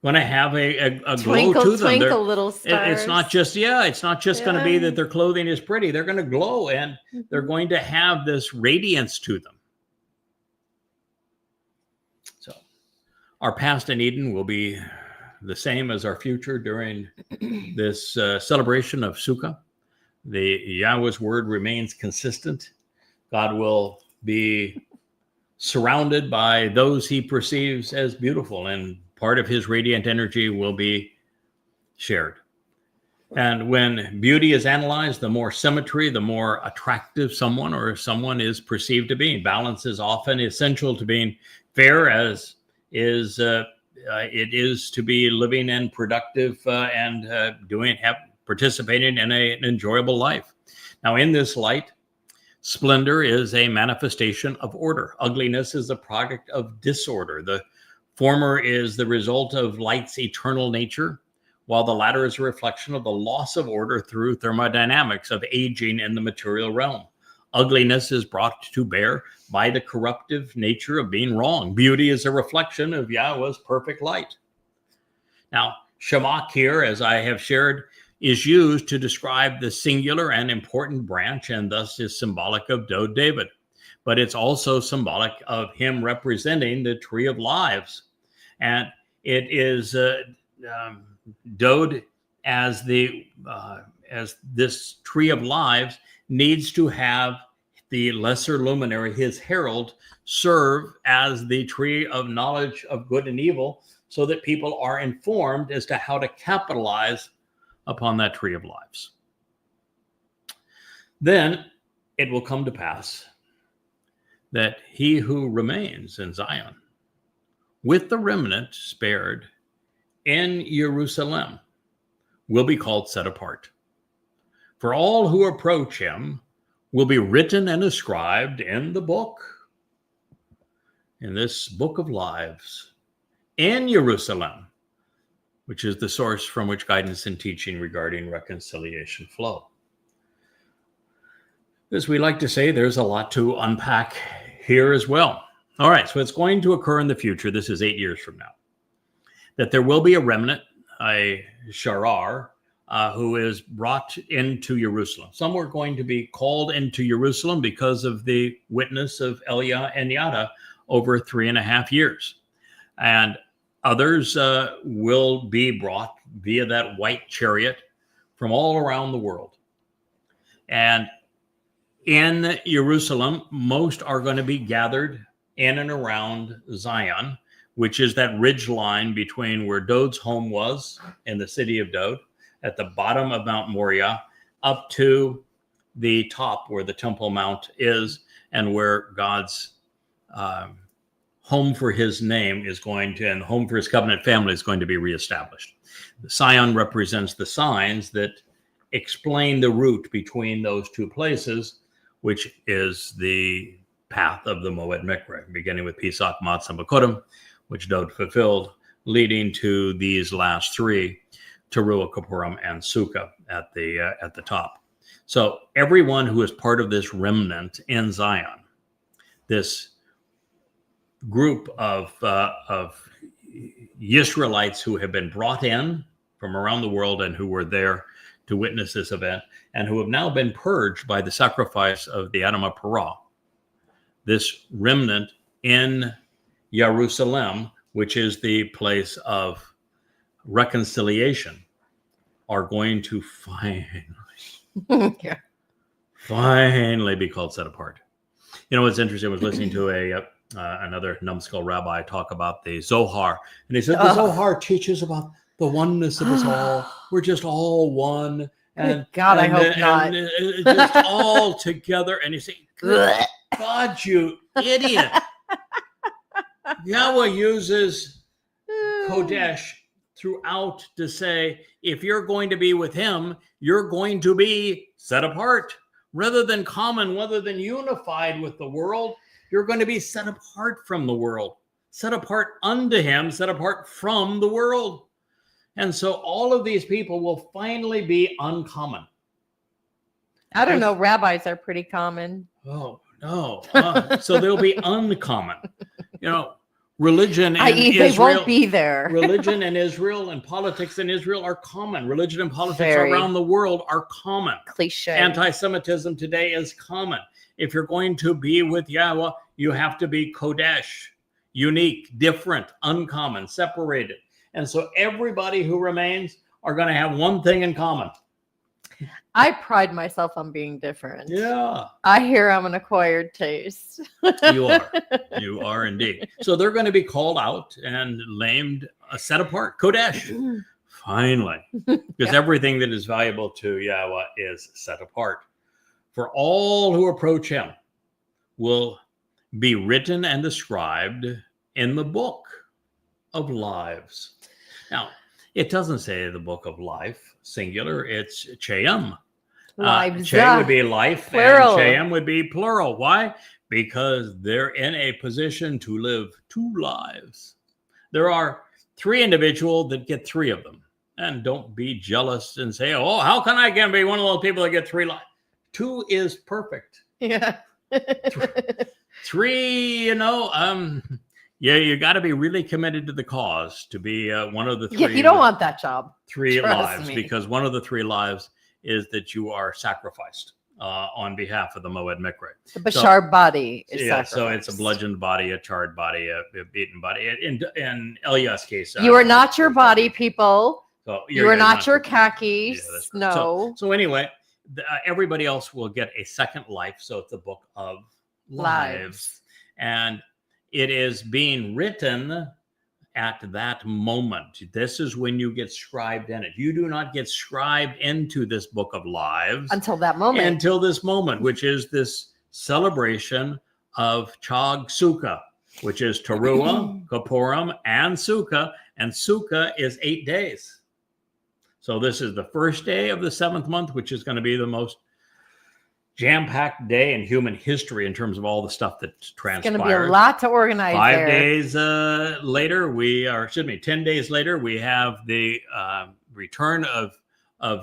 going to have a glow Twinkle, to them. twinkle, little stars. It's not just going to be that their clothing is pretty. They're going to glow, and they're going to have this radiance to them. So our past in Eden will be the same as our future during this celebration of Sukah. The Yahweh's word remains consistent. God will be surrounded by those he perceives as beautiful, and part of his radiant energy will be shared. And when beauty is analyzed, the more symmetry, the more attractive someone is perceived to be. Balance is often essential to being fair, as is it is to be living and productive and participating in an enjoyable life. Now, in this light, splendor is a manifestation of order. Ugliness is a product of disorder. The former is the result of light's eternal nature, while the latter is a reflection of the loss of order through thermodynamics of aging in the material realm. Ugliness is brought to bear by the corruptive nature of being wrong. Beauty is a reflection of Yahweh's perfect light. Now, Shamak here, as I have shared, is used to describe the singular and important branch, and thus is symbolic of Dowd David. But it's also symbolic of him representing the tree of lives. And it is Dowd as this tree of lives needs to have the lesser luminary, his herald, serve as the tree of knowledge of good and evil, so that people are informed as to how to capitalize upon that tree of lives. Then it will come to pass that he who remains in Zion, with the remnant spared in Jerusalem, will be called set apart. For all who approach him will be written and inscribed in the book, in this book of lives, in Jerusalem, which is the source from which guidance and teaching regarding reconciliation flow. As we like to say, there's a lot to unpack here as well. All right, so it's going to occur in the future. This is 8 years from now, that there will be a remnant, a sharar, who is brought into Jerusalem. Some are going to be called into Jerusalem because of the witness of Elia and Yada over 3.5 years. And others will be brought via that white chariot from all around the world. And in Jerusalem, most are going to be gathered in and around Zion, which is that ridge line between where Dowd's home was in the city of Dowd, at the bottom of Mount Moriah, up to the top where the Temple Mount is, and where God's home for his name is going to, and home for his covenant family is going to be reestablished. The Sion represents the signs that explain the route between those two places, which is the path of the Moed Miqraey, beginning with Pesach, Matzah, Bikurim, which Dowd fulfilled, leading to these last three, Teruah, and Sukah at the top. So everyone who is part of this remnant in Zion, this group of Israelites who have been brought in from around the world and who were there to witness this event, and who have now been purged by the sacrifice of the Adamah Parah, this remnant in Jerusalem, which is the place of reconciliation, are going to finally be called set apart. You know what's interesting? I was listening to another numbskull rabbi talk about the Zohar, and he said the Zohar teaches about the oneness of us all. We're just all one, and God, I hope not. And just all together. And you say, God, you idiot! Yahweh uses Kodesh throughout to say, if you're going to be with him, you're going to be set apart. Rather than common, rather than unified with the world, you're going to be set apart from the world, set apart unto him, set apart from the world. And so all of these people will finally be uncommon. I don't know. Rabbis are pretty common. Oh, no. So they'll be uncommon. You know, Religion in i.e. they Israel, won't be there. religion in Israel and politics in Israel are common. Religion and politics Very around the world are common. cliche. Anti-Semitism today is common. If you're going to be with Yahowah, you have to be Kodesh, unique, different, uncommon, separated. And so everybody who remains are going to have one thing in common. I pride myself on being different. Yeah. I hear I'm an acquired taste. You are. You are indeed. So they're going to be called out and named, set apart, Kodesh. Finally. Because everything that is valuable to Yahowah is set apart. For all who approach him will be written and described in the book of lives. Now, it doesn't say the book of life, singular. It's Chayim. Lives. Chay would be life, plural. and Chayim would be plural. Why? Because they're in a position to live two lives. There are three individuals that get three of them. And don't be jealous and say, oh, how can I get be one of those people that get three lives? Two is perfect. Yeah. Three, you got to be really committed to the cause to be one of the three. Yeah, you don't want that job. Three Trust lives, me. because one of the three lives is that you are sacrificed on behalf of the Moed Miqraey. The Bashar body is sacrificed. So it's a bludgeoned body, a charred body, a beaten body. In Elias' case, you are not your body, people. So You are not your khakis. Yeah, that's right. No. So anyway, everybody else will get a second life. So it's the book of lives. And it is being written at that moment. This is when you get scribed in it. You do not get scribed into this book of lives Until that moment. until this moment, which is this celebration of Chag Sukah, which is Teruah, Kippurim, and Sukah. And Sukah is 8 days. So this is the first day of the 7th month, which is going to be the most jam-packed day in human history in terms of all the stuff that transpired. It's going to be a lot to organize 5 days later, 10 days later, we have the return of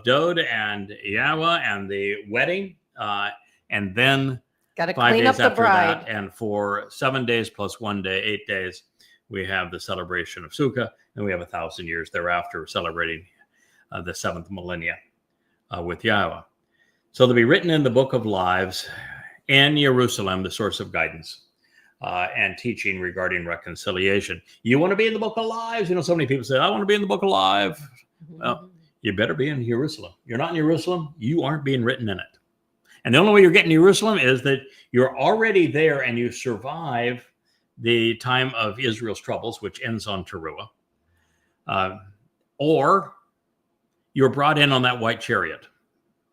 Dowd and Yahowah and the wedding. And then Got to 5 clean days up the after bride. that, and for 7 days plus 1 day, 8 days, we have the celebration of Sukah, and we have 1,000 years thereafter celebrating the 7th millennia with Yahowah. So they'll be written in the book of lives in Jerusalem, the source of guidance and teaching regarding reconciliation. You want to be in the book of lives? So many people say, I want to be in the book of lives. Well, you better be in Jerusalem. You're not in Jerusalem, you aren't being written in it. And the only way you're getting to Jerusalem is that you're already there and you survive the time of Israel's troubles, which ends on Teruah. Or you're brought in on that white chariot.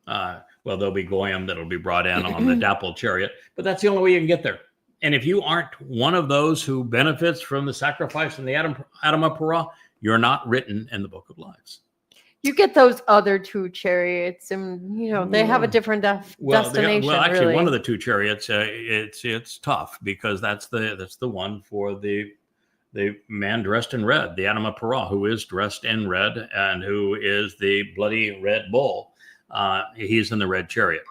Well, there'll be Goyim that'll be brought in on the Dappled chariot, but that's the only way you can get there. And if you aren't one of those who benefits from the sacrifice and the Adamah Parah, you're not written in the book of lives. You get those other two chariots, and they have a different destination. Well, actually, really. one of the two chariots, it's tough because that's the one for the man dressed in red, the Adamah Parah, who is dressed in red and who is the bloody red bull. He's in the red chariot.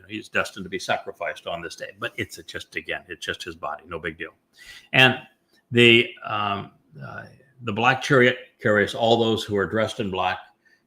He's destined to be sacrificed on this day. But it's just his body, no big deal. And the black chariot carries all those who are dressed in black.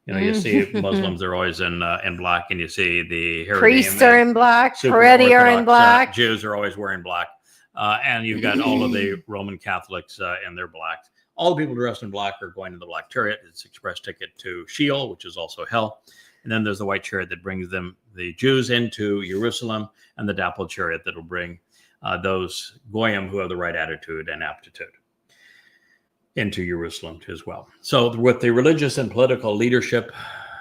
You see Muslims are always in black, and you see the priests are in black, Haredi are in black, Jews are always wearing black, and you've got all of the Roman Catholics in their black. All the people dressed in black are going in the black chariot. It's express ticket to Sheol, which is also hell. And then there's the white chariot that brings the Jews into Jerusalem, and the dappled chariot that will bring those Goyim who have the right attitude and aptitude into Jerusalem as well. So with the religious and political leadership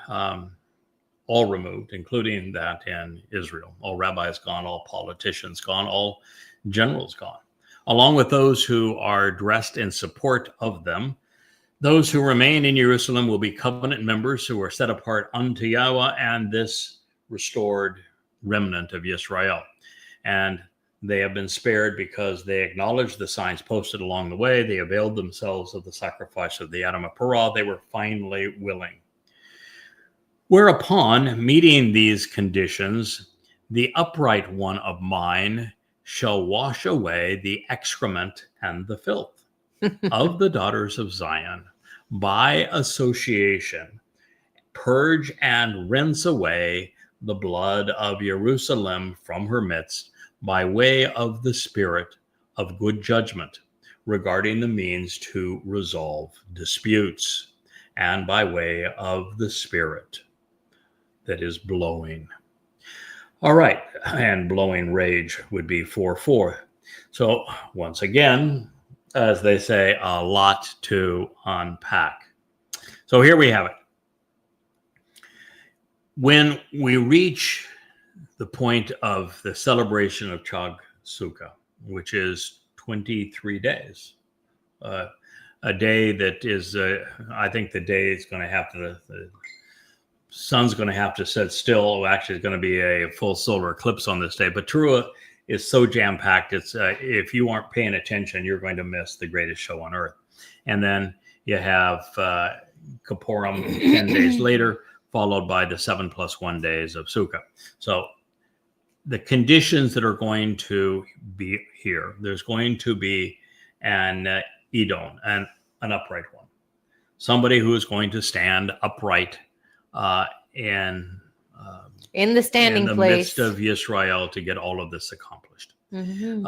all removed, including that in Israel, all rabbis gone, all politicians gone, all generals gone, along with those who are dressed in support of them. Those who remain in Jerusalem will be covenant members who are set apart unto Yahowah and this restored remnant of Yisrael. And they have been spared because they acknowledged the signs posted along the way. They availed themselves of the sacrifice of the Adamah Parah. They were finally willing. Whereupon, meeting these conditions, the upright one of mine shall wash away the excrement and the filth of the daughters of Zion by association, purge and rinse away the blood of Jerusalem from her midst by way of the spirit of good judgment regarding the means to resolve disputes, and by way of the spirit that is blowing. All right, and blowing rage would be 4:4. So once again, as they say, a lot to unpack. So here we have it. When we reach the point of the celebration of Chag Sukah, which is 23 days, a day that is, I think the day is going to have to, the sun's going to have to set still. Actually, it's going to be a full solar eclipse on this day. But Teruah is so jam-packed. It's if you aren't paying attention, you're going to miss the greatest show on earth. And then you have Kippurim 10 days later, followed by the 7+1 days of Sukah. So the conditions that are going to be here, there's going to be an Edom, an upright one, somebody who is going to stand upright in the standing in the place midst of Yisrael to get all of this accomplished. Mm-hmm.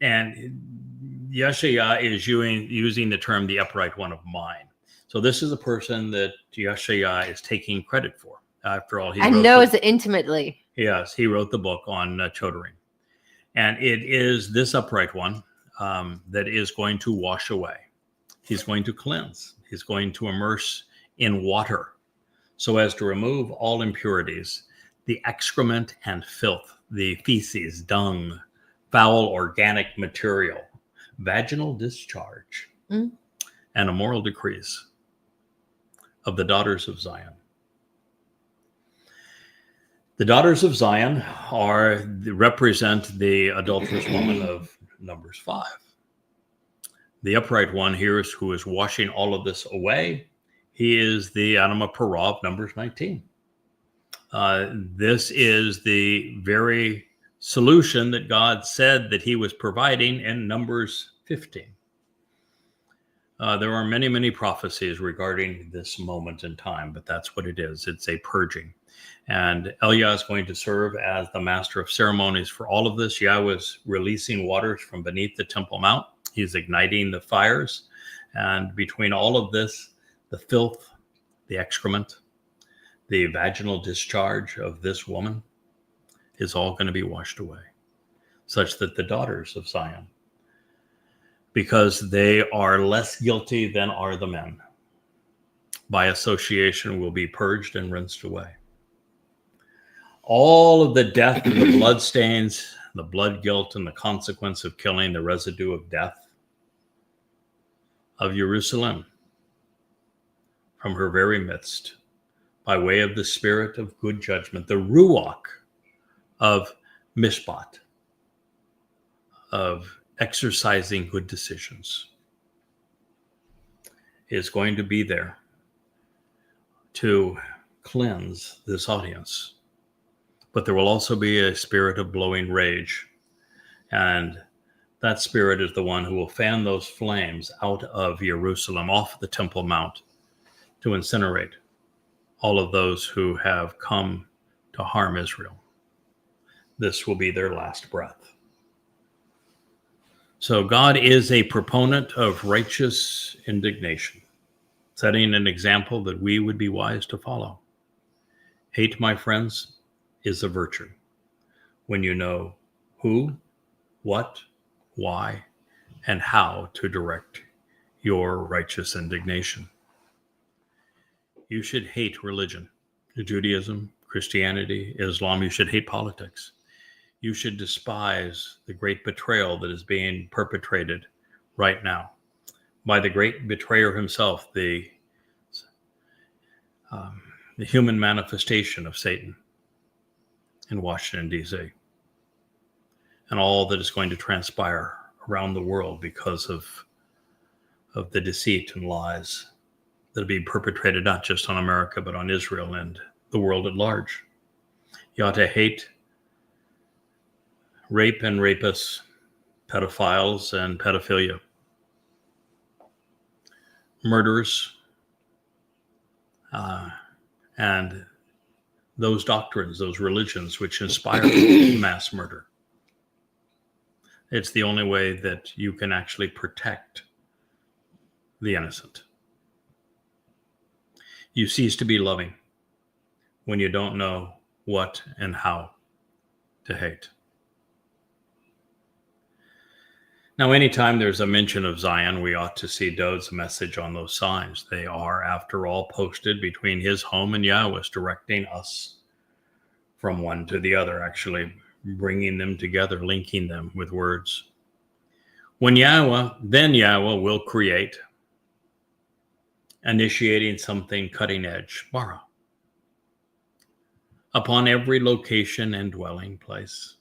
And Yeshaya is using the term the upright one of mine. So this is a person that Yeshaya is taking credit for. After all, he knows it intimately. Yes, he wrote the book on Chodering. And it is this upright one that is going to wash away. He's going to cleanse. He's going to immerse in water so as to remove all impurities, the excrement and filth, the feces, dung, foul organic material, vaginal discharge, and immoral decrees of the daughters of Zion. The daughters of Zion represent the adulterous woman of Numbers 5. The upright one here is who is washing all of this away. He is the Adamah Parah of Numbers 19. This is the very solution that God said that he was providing in Numbers 15. There are many, many prophecies regarding this moment in time, but that's what it is. It's a purging. And Eliah is going to serve as the master of ceremonies for all of this. Yahweh is releasing waters from beneath the Temple Mount. He's igniting the fires. And between all of this, the filth, the excrement, the vaginal discharge of this woman is all going to be washed away, such that the daughters of Zion, because they are less guilty than are the men, by association will be purged and rinsed away. All of the death and the blood stains, the blood guilt and the consequence of killing, the residue of death of Jerusalem from her very midst, by way of the spirit of good judgment, the ruach of mishpat, of exercising good decisions, is going to be there to cleanse this audience. But there will also be a spirit of blowing rage. And that spirit is the one who will fan those flames out of Jerusalem, off the Temple Mount, to incinerate all of those who have come to harm Israel. This will be their last breath. So God is a proponent of righteous indignation, setting an example that we would be wise to follow. Hate, my friends, is a virtue when you know who, what, why, and how to direct your righteous indignation. You should hate religion, Judaism, Christianity, Islam. You should hate politics. You should despise the great betrayal that is being perpetrated right now by the great betrayer himself, the human manifestation of Satan in Washington, D.C., and all that is going to transpire around the world because of the deceit and lies that are being perpetrated not just on America, but on Israel and the world at large. You ought to hate rape and rapists, pedophiles and pedophilia, murderers, and those doctrines, those religions which inspire mass murder. It's the only way that you can actually protect the innocent. You cease to be loving when you don't know what and how to hate. Now, anytime there's a mention of Zion, we ought to see Dowd's message on those signs. They are, after all, posted between his home and Yahowah's, directing us from one to the other, actually bringing them together, linking them with words. Then Yahowah will create, initiating something cutting edge, bara, upon every location and dwelling place,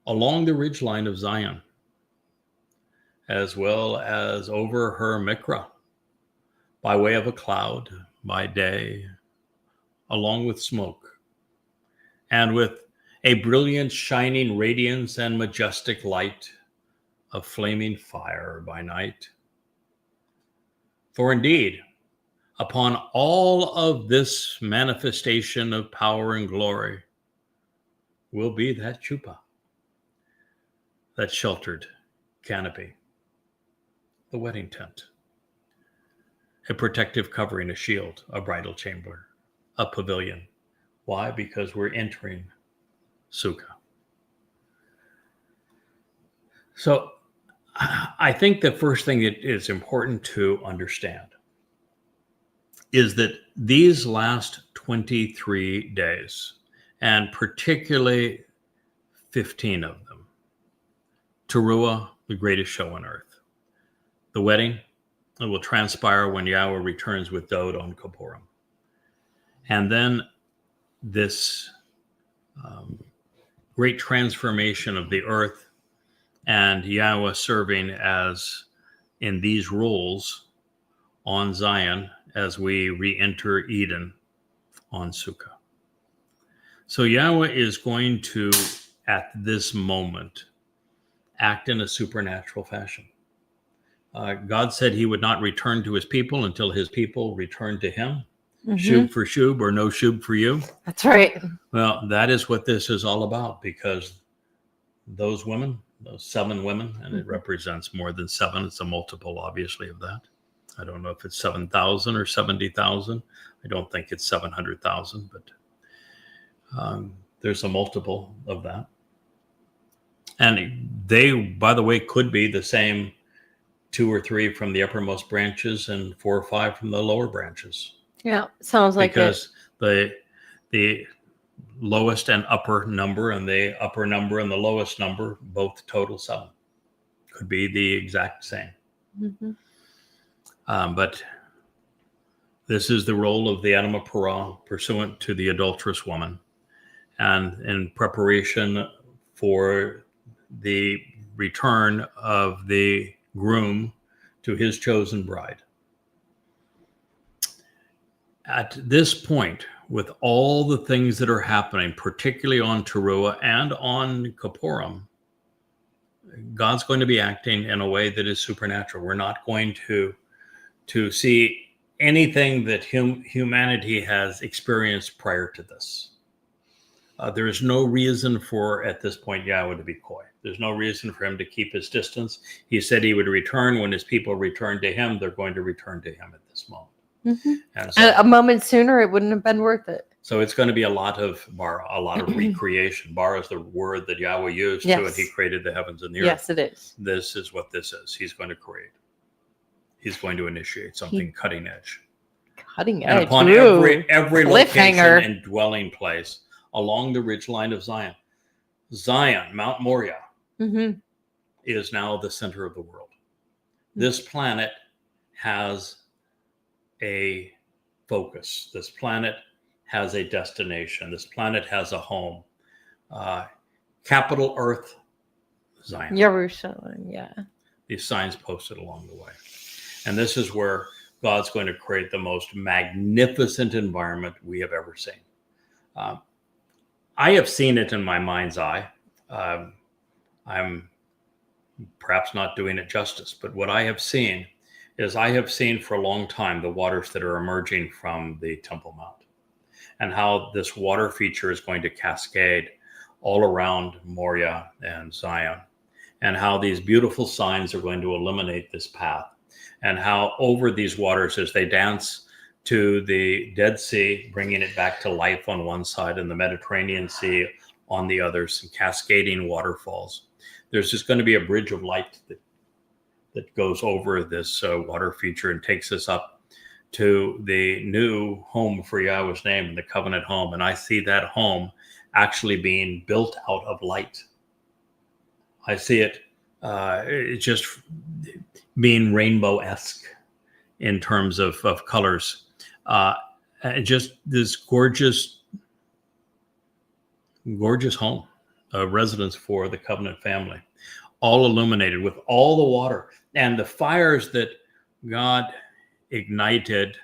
along the ridgeline of Zion, as well as over her Miqraey, by way of a cloud by day, along with smoke, and with a brilliant shining radiance and majestic light of flaming fire by night. For indeed, upon all of this manifestation of power and glory will be that chuppah, that sheltered canopy, the wedding tent, a protective covering, a shield, a bridal chamber, a pavilion. Why? Because we're entering Sukah. So I think the first thing that is important to understand is that these last 23 days, and particularly 15 of them, Teruah, the greatest show on earth, the wedding that will transpire when Yahowah returns with Dowd on Kippurim, and then this great transformation of the earth, and Yahowah serving as in these roles on Zion as we re-enter Eden on Sukah. So Yahowah is going to, at this moment, act in a supernatural fashion. God said he would not return to his people until his people returned to him. Shub for shub, or no shub for you. That's right. Well, that is what this is all about, because those women, those 7 women, and it represents more than 7. It's a multiple, obviously, of that. I don't know if it's 7,000 or 70,000. I don't think it's 700,000, but there's a multiple of that. And they, by the way, could be the same 2 or 3 from the uppermost branches and 4 or 5 from the lower branches. Yeah, sounds like because the lowest and upper number and the upper number and the lowest number both total 7. Could be the exact same. But this is the role of the Adamah Parah pursuant to the adulterous woman, and in preparation for the return of the groom to his chosen bride. At this point, with all the things that are happening, particularly on Teruah and on Kippurim, God's going to be acting in a way that is supernatural. We're not going to see anything that humanity has experienced prior to this. There is no reason for, at this point, Yahowah to be coy. There's no reason for him to keep his distance. He said he would return. When his people return to him, they're going to return to him at this moment. And so, a moment sooner, it wouldn't have been worth it. So it's going to be a lot of recreation. Bara is the word that Yahowah used to, and he created the heavens and the earth. Yes, it is. This is what this is. He's going to create. He's going to initiate something cutting edge. Cutting edge. And upon every location and dwelling place along the ridgeline of Zion. Zion, Mount Moriah, is now the center of the world. This planet has a focus. This planet has a destination. This planet has a home. Capital Earth, Zion. Jerusalem, yeah. These signs posted along the way. And this is where God's going to create the most magnificent environment we have ever seen. I have seen it in my mind's eye. I'm perhaps not doing it justice, but what I have seen is I have seen for a long time the waters that are emerging from the Temple Mount, and how this water feature is going to cascade all around Moriah and Zion, and how these beautiful signs are going to illuminate this path, and how over these waters as they dance to the Dead Sea, bringing it back to life on one side, and the Mediterranean Sea on the other, some cascading waterfalls. There's just going to be a bridge of light that goes over this water feature and takes us up to the new home for Yahweh's name, the covenant home. And I see that home actually being built out of light. I see it just being rainbow-esque in terms of colors. Just this gorgeous home, a residence for the covenant family, all illuminated with all the water and the fires that God ignited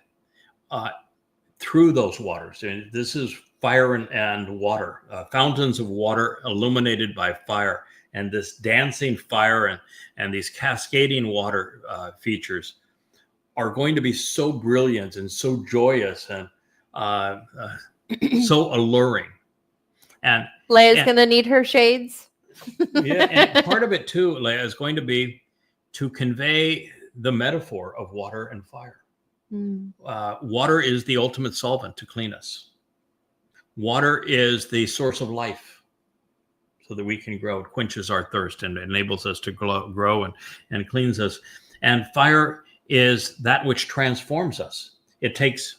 through those waters. And this is fire and water, fountains of water illuminated by fire, and this dancing fire and these cascading water features are going to be so brilliant and so joyous and so alluring. And Leia's going to need her shades. Yeah, and part of it too, Leia, is going to be to convey the metaphor of water and fire. Water is the ultimate solvent to clean us. Water is the source of life so that we can grow. It quenches our thirst and enables us to grow and cleans us. And fire is that which transforms us. It takes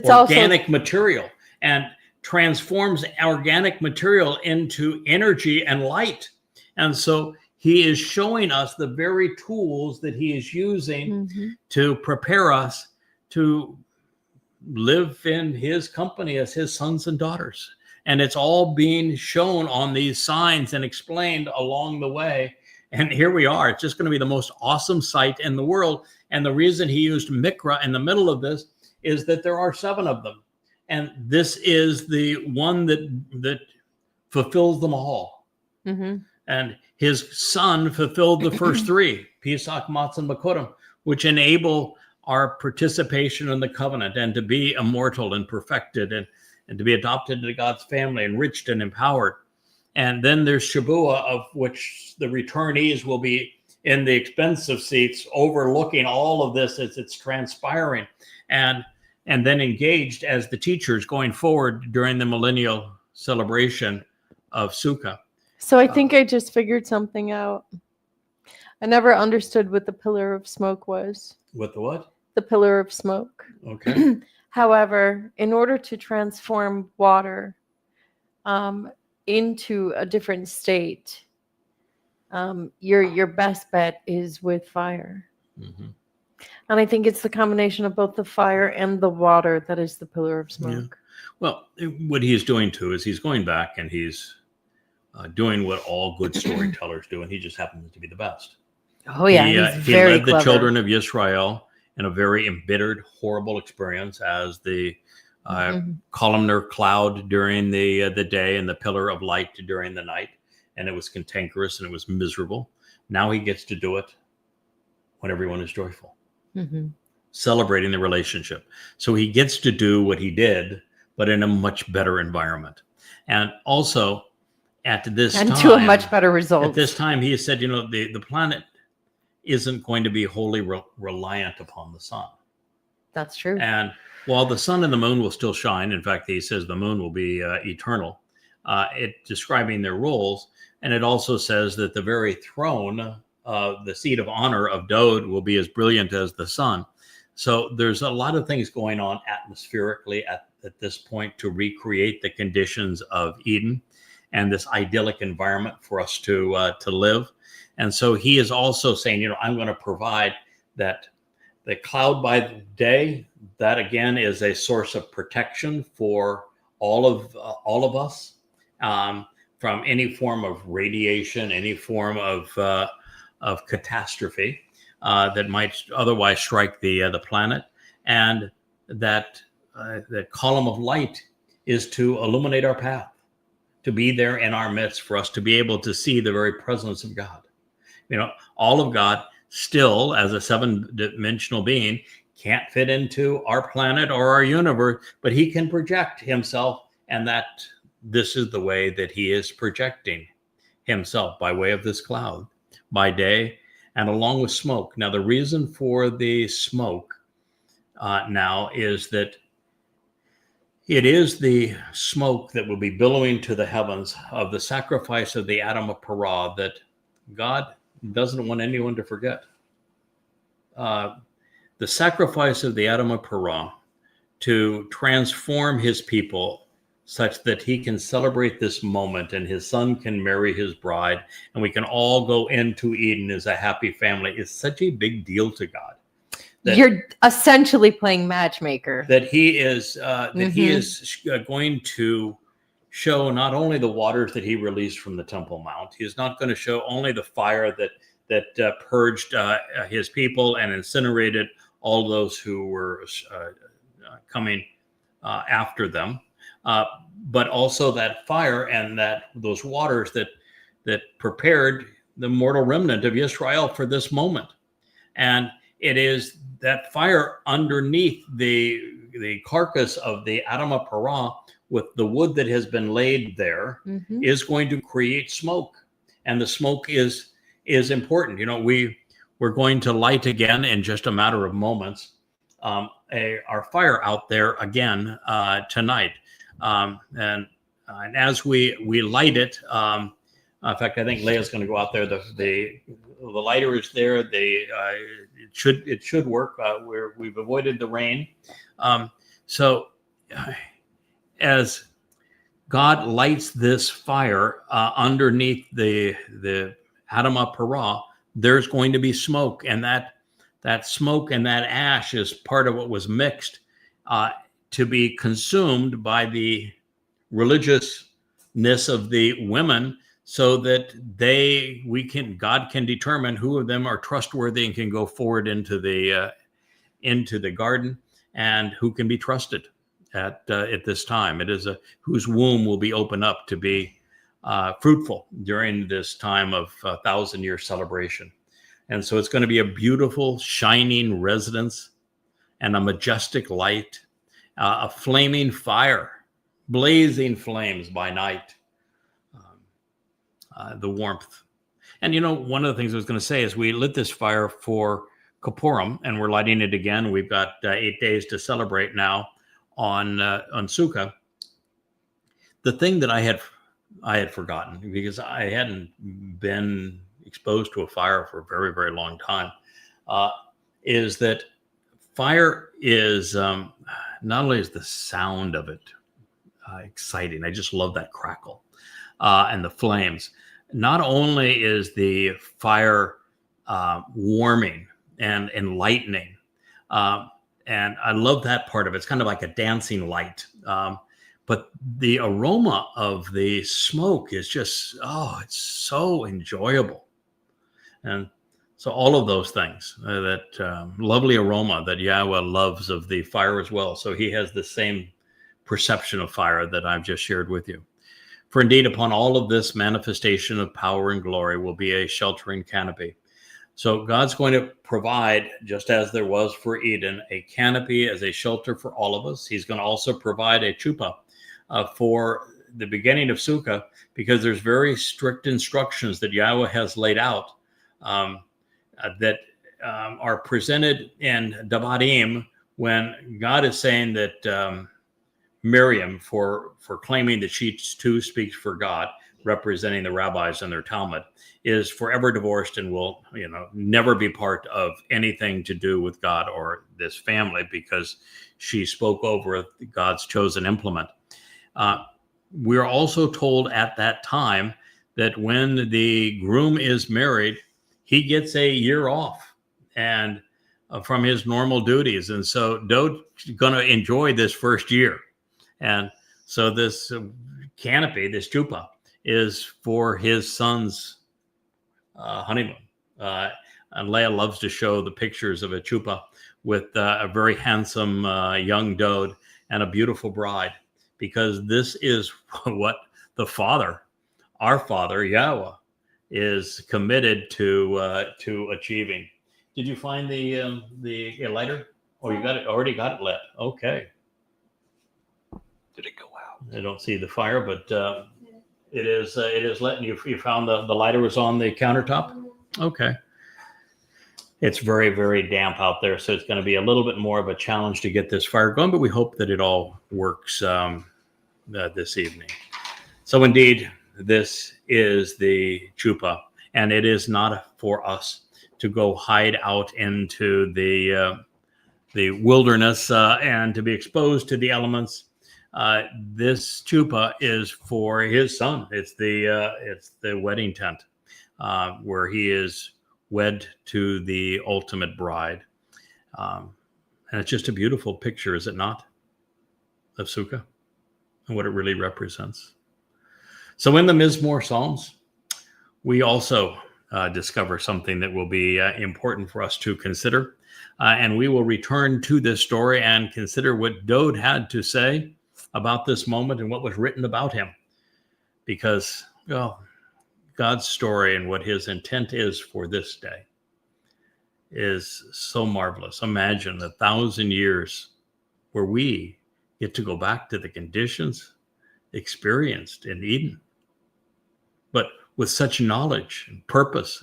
organic material and transforms organic material into energy and light. And so he is showing us the very tools that he is using to prepare us to live in his company as his sons and daughters. And it's all being shown on these signs and explained along the way. And here we are. It's just going to be the most awesome sight in the world. And the reason he used Miqraey in the middle of this is that there are 7 of them. And this is the one that fulfills them all. And his son fulfilled the first 3, Pesach, Matzah, and Bikurim, which enable our participation in the covenant and to be immortal and perfected and to be adopted into God's family, enriched and empowered. And then there's Shabuwa, of which the returnees will be in the expensive seats overlooking all of this as it's transpiring. And then engaged as the teachers going forward during the millennial celebration of Sukah. So I think I just figured something out. I never understood what the pillar of smoke was. What the what? The pillar of smoke. Okay. However, in order to transform water into a different state, your best bet is with fire. And I think it's the combination of both the fire and the water that is the pillar of smoke. Yeah. Well, what he's doing too is he's going back and he's doing what all good storytellers do, and he just happens to be the best. Oh yeah, he led the children of Yisrael in a very embittered, horrible experience as the columnar cloud during the day and the pillar of light during the night, and it was cantankerous and it was miserable. Now he gets to do it when everyone is joyful, celebrating the relationship. So he gets to do what he did, but in a much better environment, and also at this time, to a much better result. At this time, he said, the planet isn't going to be wholly reliant upon the sun. That's true. And while the sun and the moon will still shine, in fact, he says the moon will be eternal, it describing their roles. And it also says that the very throne, the seat of honor of Dowd, will be as brilliant as the sun. So there's a lot of things going on atmospherically at this point to recreate the conditions of Eden and this idyllic environment for us to live. And so he is also saying, I'm going to provide that the cloud by day, that again is a source of protection for all of us from any form of radiation, any form of catastrophe that might otherwise strike the planet. And that column of light is to illuminate our path, to be there in our midst, for us to be able to see the very presence of God. All of God still, as a 7-dimensional being, can't fit into our planet or our universe, but he can project himself, and that this is the way that he is projecting himself, by way of this cloud by day and along with smoke. Now, the reason for the smoke now is that it is the smoke that will be billowing to the heavens of the sacrifice of the Adamah Parah that God doesn't want anyone to forget. The sacrifice of the Adamah Parah to transform his people such that he can celebrate this moment and his son can marry his bride and we can all go into Eden as a happy family is such a big deal to God. You're essentially playing matchmaker. That he is going to show not only the waters that he released from the Temple Mount. He is not going to show only the fire that purged his people and incinerated all those who were coming after them, but also that fire and those waters that prepared the mortal remnant of Yisrael for this moment. And it is that fire underneath the carcass of the Adamah Parah with the wood that has been laid there is going to create smoke. And the smoke is important. We're going to light again in just a matter of moments our fire out there again tonight. And as we light it, in fact, I think Leah's going to go out there. The lighter is there. It should work. We've avoided the rain. So as God lights this fire underneath the Adamah Parah, there's going to be smoke, and that smoke and that ash is part of what was mixed to be consumed by the religiousness of the women, so that God can determine who of them are trustworthy and can go forward into the garden, and who can be trusted at this time. It is whose womb will be opened up to be fruitful during this time of 1,000-year celebration. And so it's going to be a beautiful, shining residence and a majestic light, a flaming fire, blazing flames by night, the warmth. And one of the things I was going to say is we lit this fire for Kippurim, and we're lighting it again. We've got 8 days to celebrate now on Sukah. The thing that I had forgotten, because I hadn't been exposed to a fire for a very, very long time, is that fire is not only is the sound of it exciting. I just love that crackle and the flames. Not only is the fire warming and enlightening, and I love that part of it. It's kind of like a dancing light. But the aroma of the smoke is just, it's so enjoyable. And so all of those things, that lovely aroma that Yahowah loves of the fire as well. So he has the same perception of fire that I've just shared with you. For indeed, upon all of this manifestation of power and glory will be a sheltering canopy. So God's going to provide, just as there was for Eden, a canopy as a shelter for all of us. He's going to also provide a chuppah for the beginning of Sukah, because there's very strict instructions that Yahowah has laid out that are presented in Devarim, when God is saying that Miriam, for claiming that she too speaks for God, representing the rabbis and their Talmud, is forever divorced and will never be part of anything to do with God or this family, because she spoke over God's chosen implement. We're also told at that time that when the groom is married, he gets a year off and from his normal duties. And so Dowd's going to enjoy this first year. And so this canopy, this chuppah, is for his son's honeymoon. And Leah loves to show the pictures of a chuppah with a very handsome young Dowd and a beautiful bride, because this is what the Father, our Father, Yahowah, is committed to achieving. Did you find the lighter? Oh, you got it. Already got it lit. Okay. Did it go out? I don't see the fire, but it is lit. And you found the lighter was on the countertop. Okay. It's very, very damp out there, so it's going to be a little bit more of a challenge to get this fire going, but we hope that it all works this evening. So indeed, this is the Chuppah, and it is not for us to go hide out into the wilderness and to be exposed to the elements. This Chuppah is for his son. It's the wedding tent where he is wed to the ultimate bride. And it's just a beautiful picture, is it not, of Sukah and what it really represents. So in the Mizmor Psalms, we also discover something that will be important for us to consider. And we will return to this story and consider what Dowd had to say about this moment and what was written about him. Because, well, God's story and what his intent is for this day is so marvelous. Imagine 1,000 years where we get to go back to the conditions experienced in Eden, but with such knowledge and purpose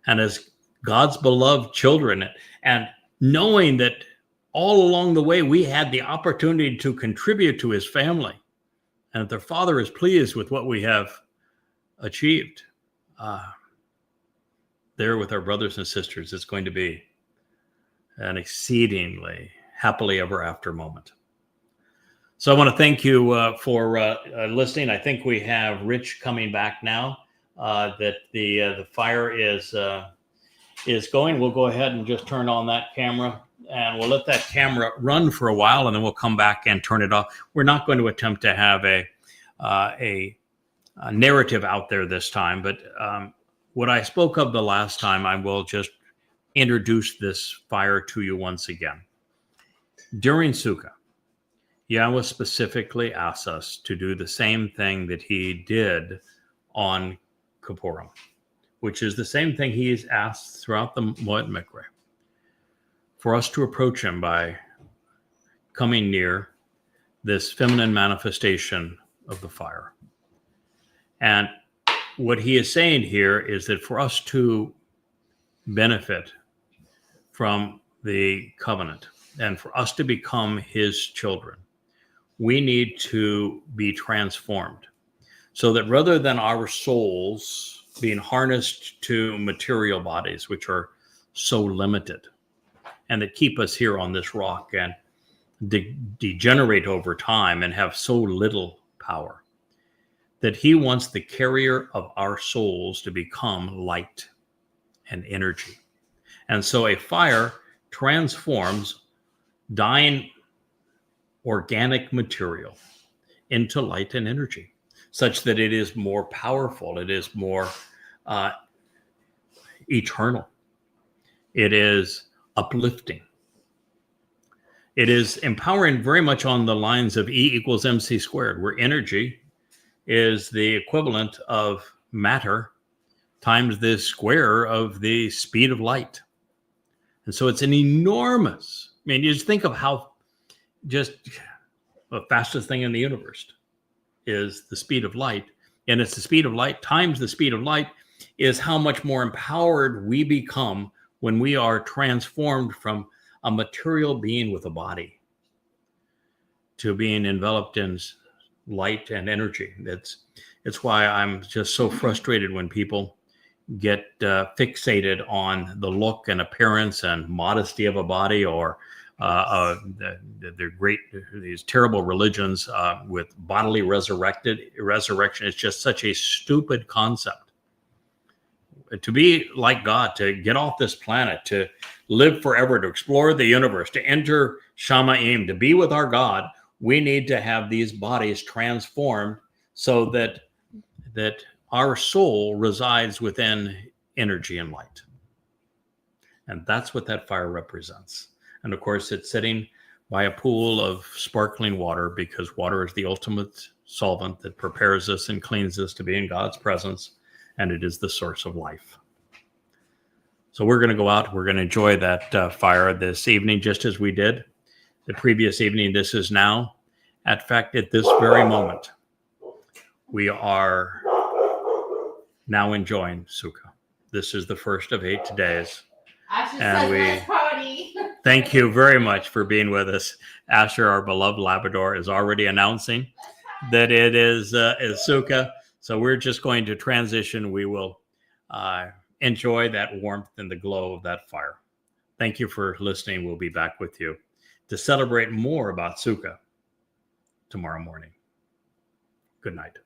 and as God's beloved children, and knowing that all along the way we had the opportunity to contribute to his family, and that their Father is pleased with what we have achieved. There with our brothers and sisters, it's going to be an exceedingly happily ever after moment. So I want to thank you for listening. I think we have Rich coming back now. That the fire is going. We'll go ahead and just turn on that camera, and we'll let that camera run for a while, and then we'll come back and turn it off. We're not going to attempt to have a narrative out there this time, but what I spoke of the last time, I will just introduce this fire to you once again. During Sukah, Yahowah specifically asks us to do the same thing that he did on Kippurim, which is the same thing he has asked throughout the Moed Miqraey, for us to approach him by coming near this feminine manifestation of the fire. And what he is saying here is that for us to benefit from the covenant and for us to become his children, we need to be transformed so that rather than our souls being harnessed to material bodies, which are so limited and that keep us here on this rock and degenerate over time and have so little power, that he wants the carrier of our souls to become light and energy. And so a fire transforms dying organic material into light and energy, such that it is more powerful, it is more eternal, it is uplifting, it is empowering, very much on the lines of E equals MC squared, where energy is the equivalent of matter times the square of the speed of light. And so it's an enormous, I mean, you just think of how just the fastest thing in the universe is the speed of light. And it's the speed of light times the speed of light is how much more empowered we become when we are transformed from a material being with a body to being enveloped in light and energy. It's why I'm just so frustrated when people get fixated on the look and appearance and modesty of a body, or these terrible religions with bodily resurrection. It's just such a stupid concept. To be like God, to get off this planet, to live forever, to explore the universe, to enter Shamaim, to be with our God, we need to have these bodies transformed so that our soul resides within energy and light. And that's what that fire represents. And of course, it's sitting by a pool of sparkling water, because water is the ultimate solvent that prepares us and cleans us to be in God's presence, and it is the source of life. So we're going to go out. We're going to enjoy that fire this evening, just as we did the previous evening. This is now, in fact, at this very moment, we are now enjoying Sukah. This is the first of 8 days. And we thank you very much for being with us. Asher, our beloved Labrador, is already announcing that it is Sukah. So we're just going to transition. We will enjoy that warmth and the glow of that fire. Thank you for listening. We'll be back with you to celebrate more about Sukah tomorrow morning. Good night.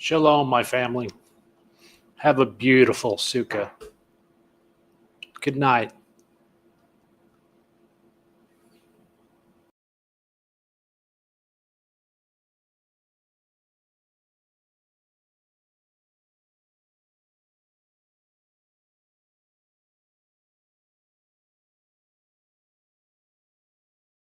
Shalom, my family. Have a beautiful Sukah. Good night.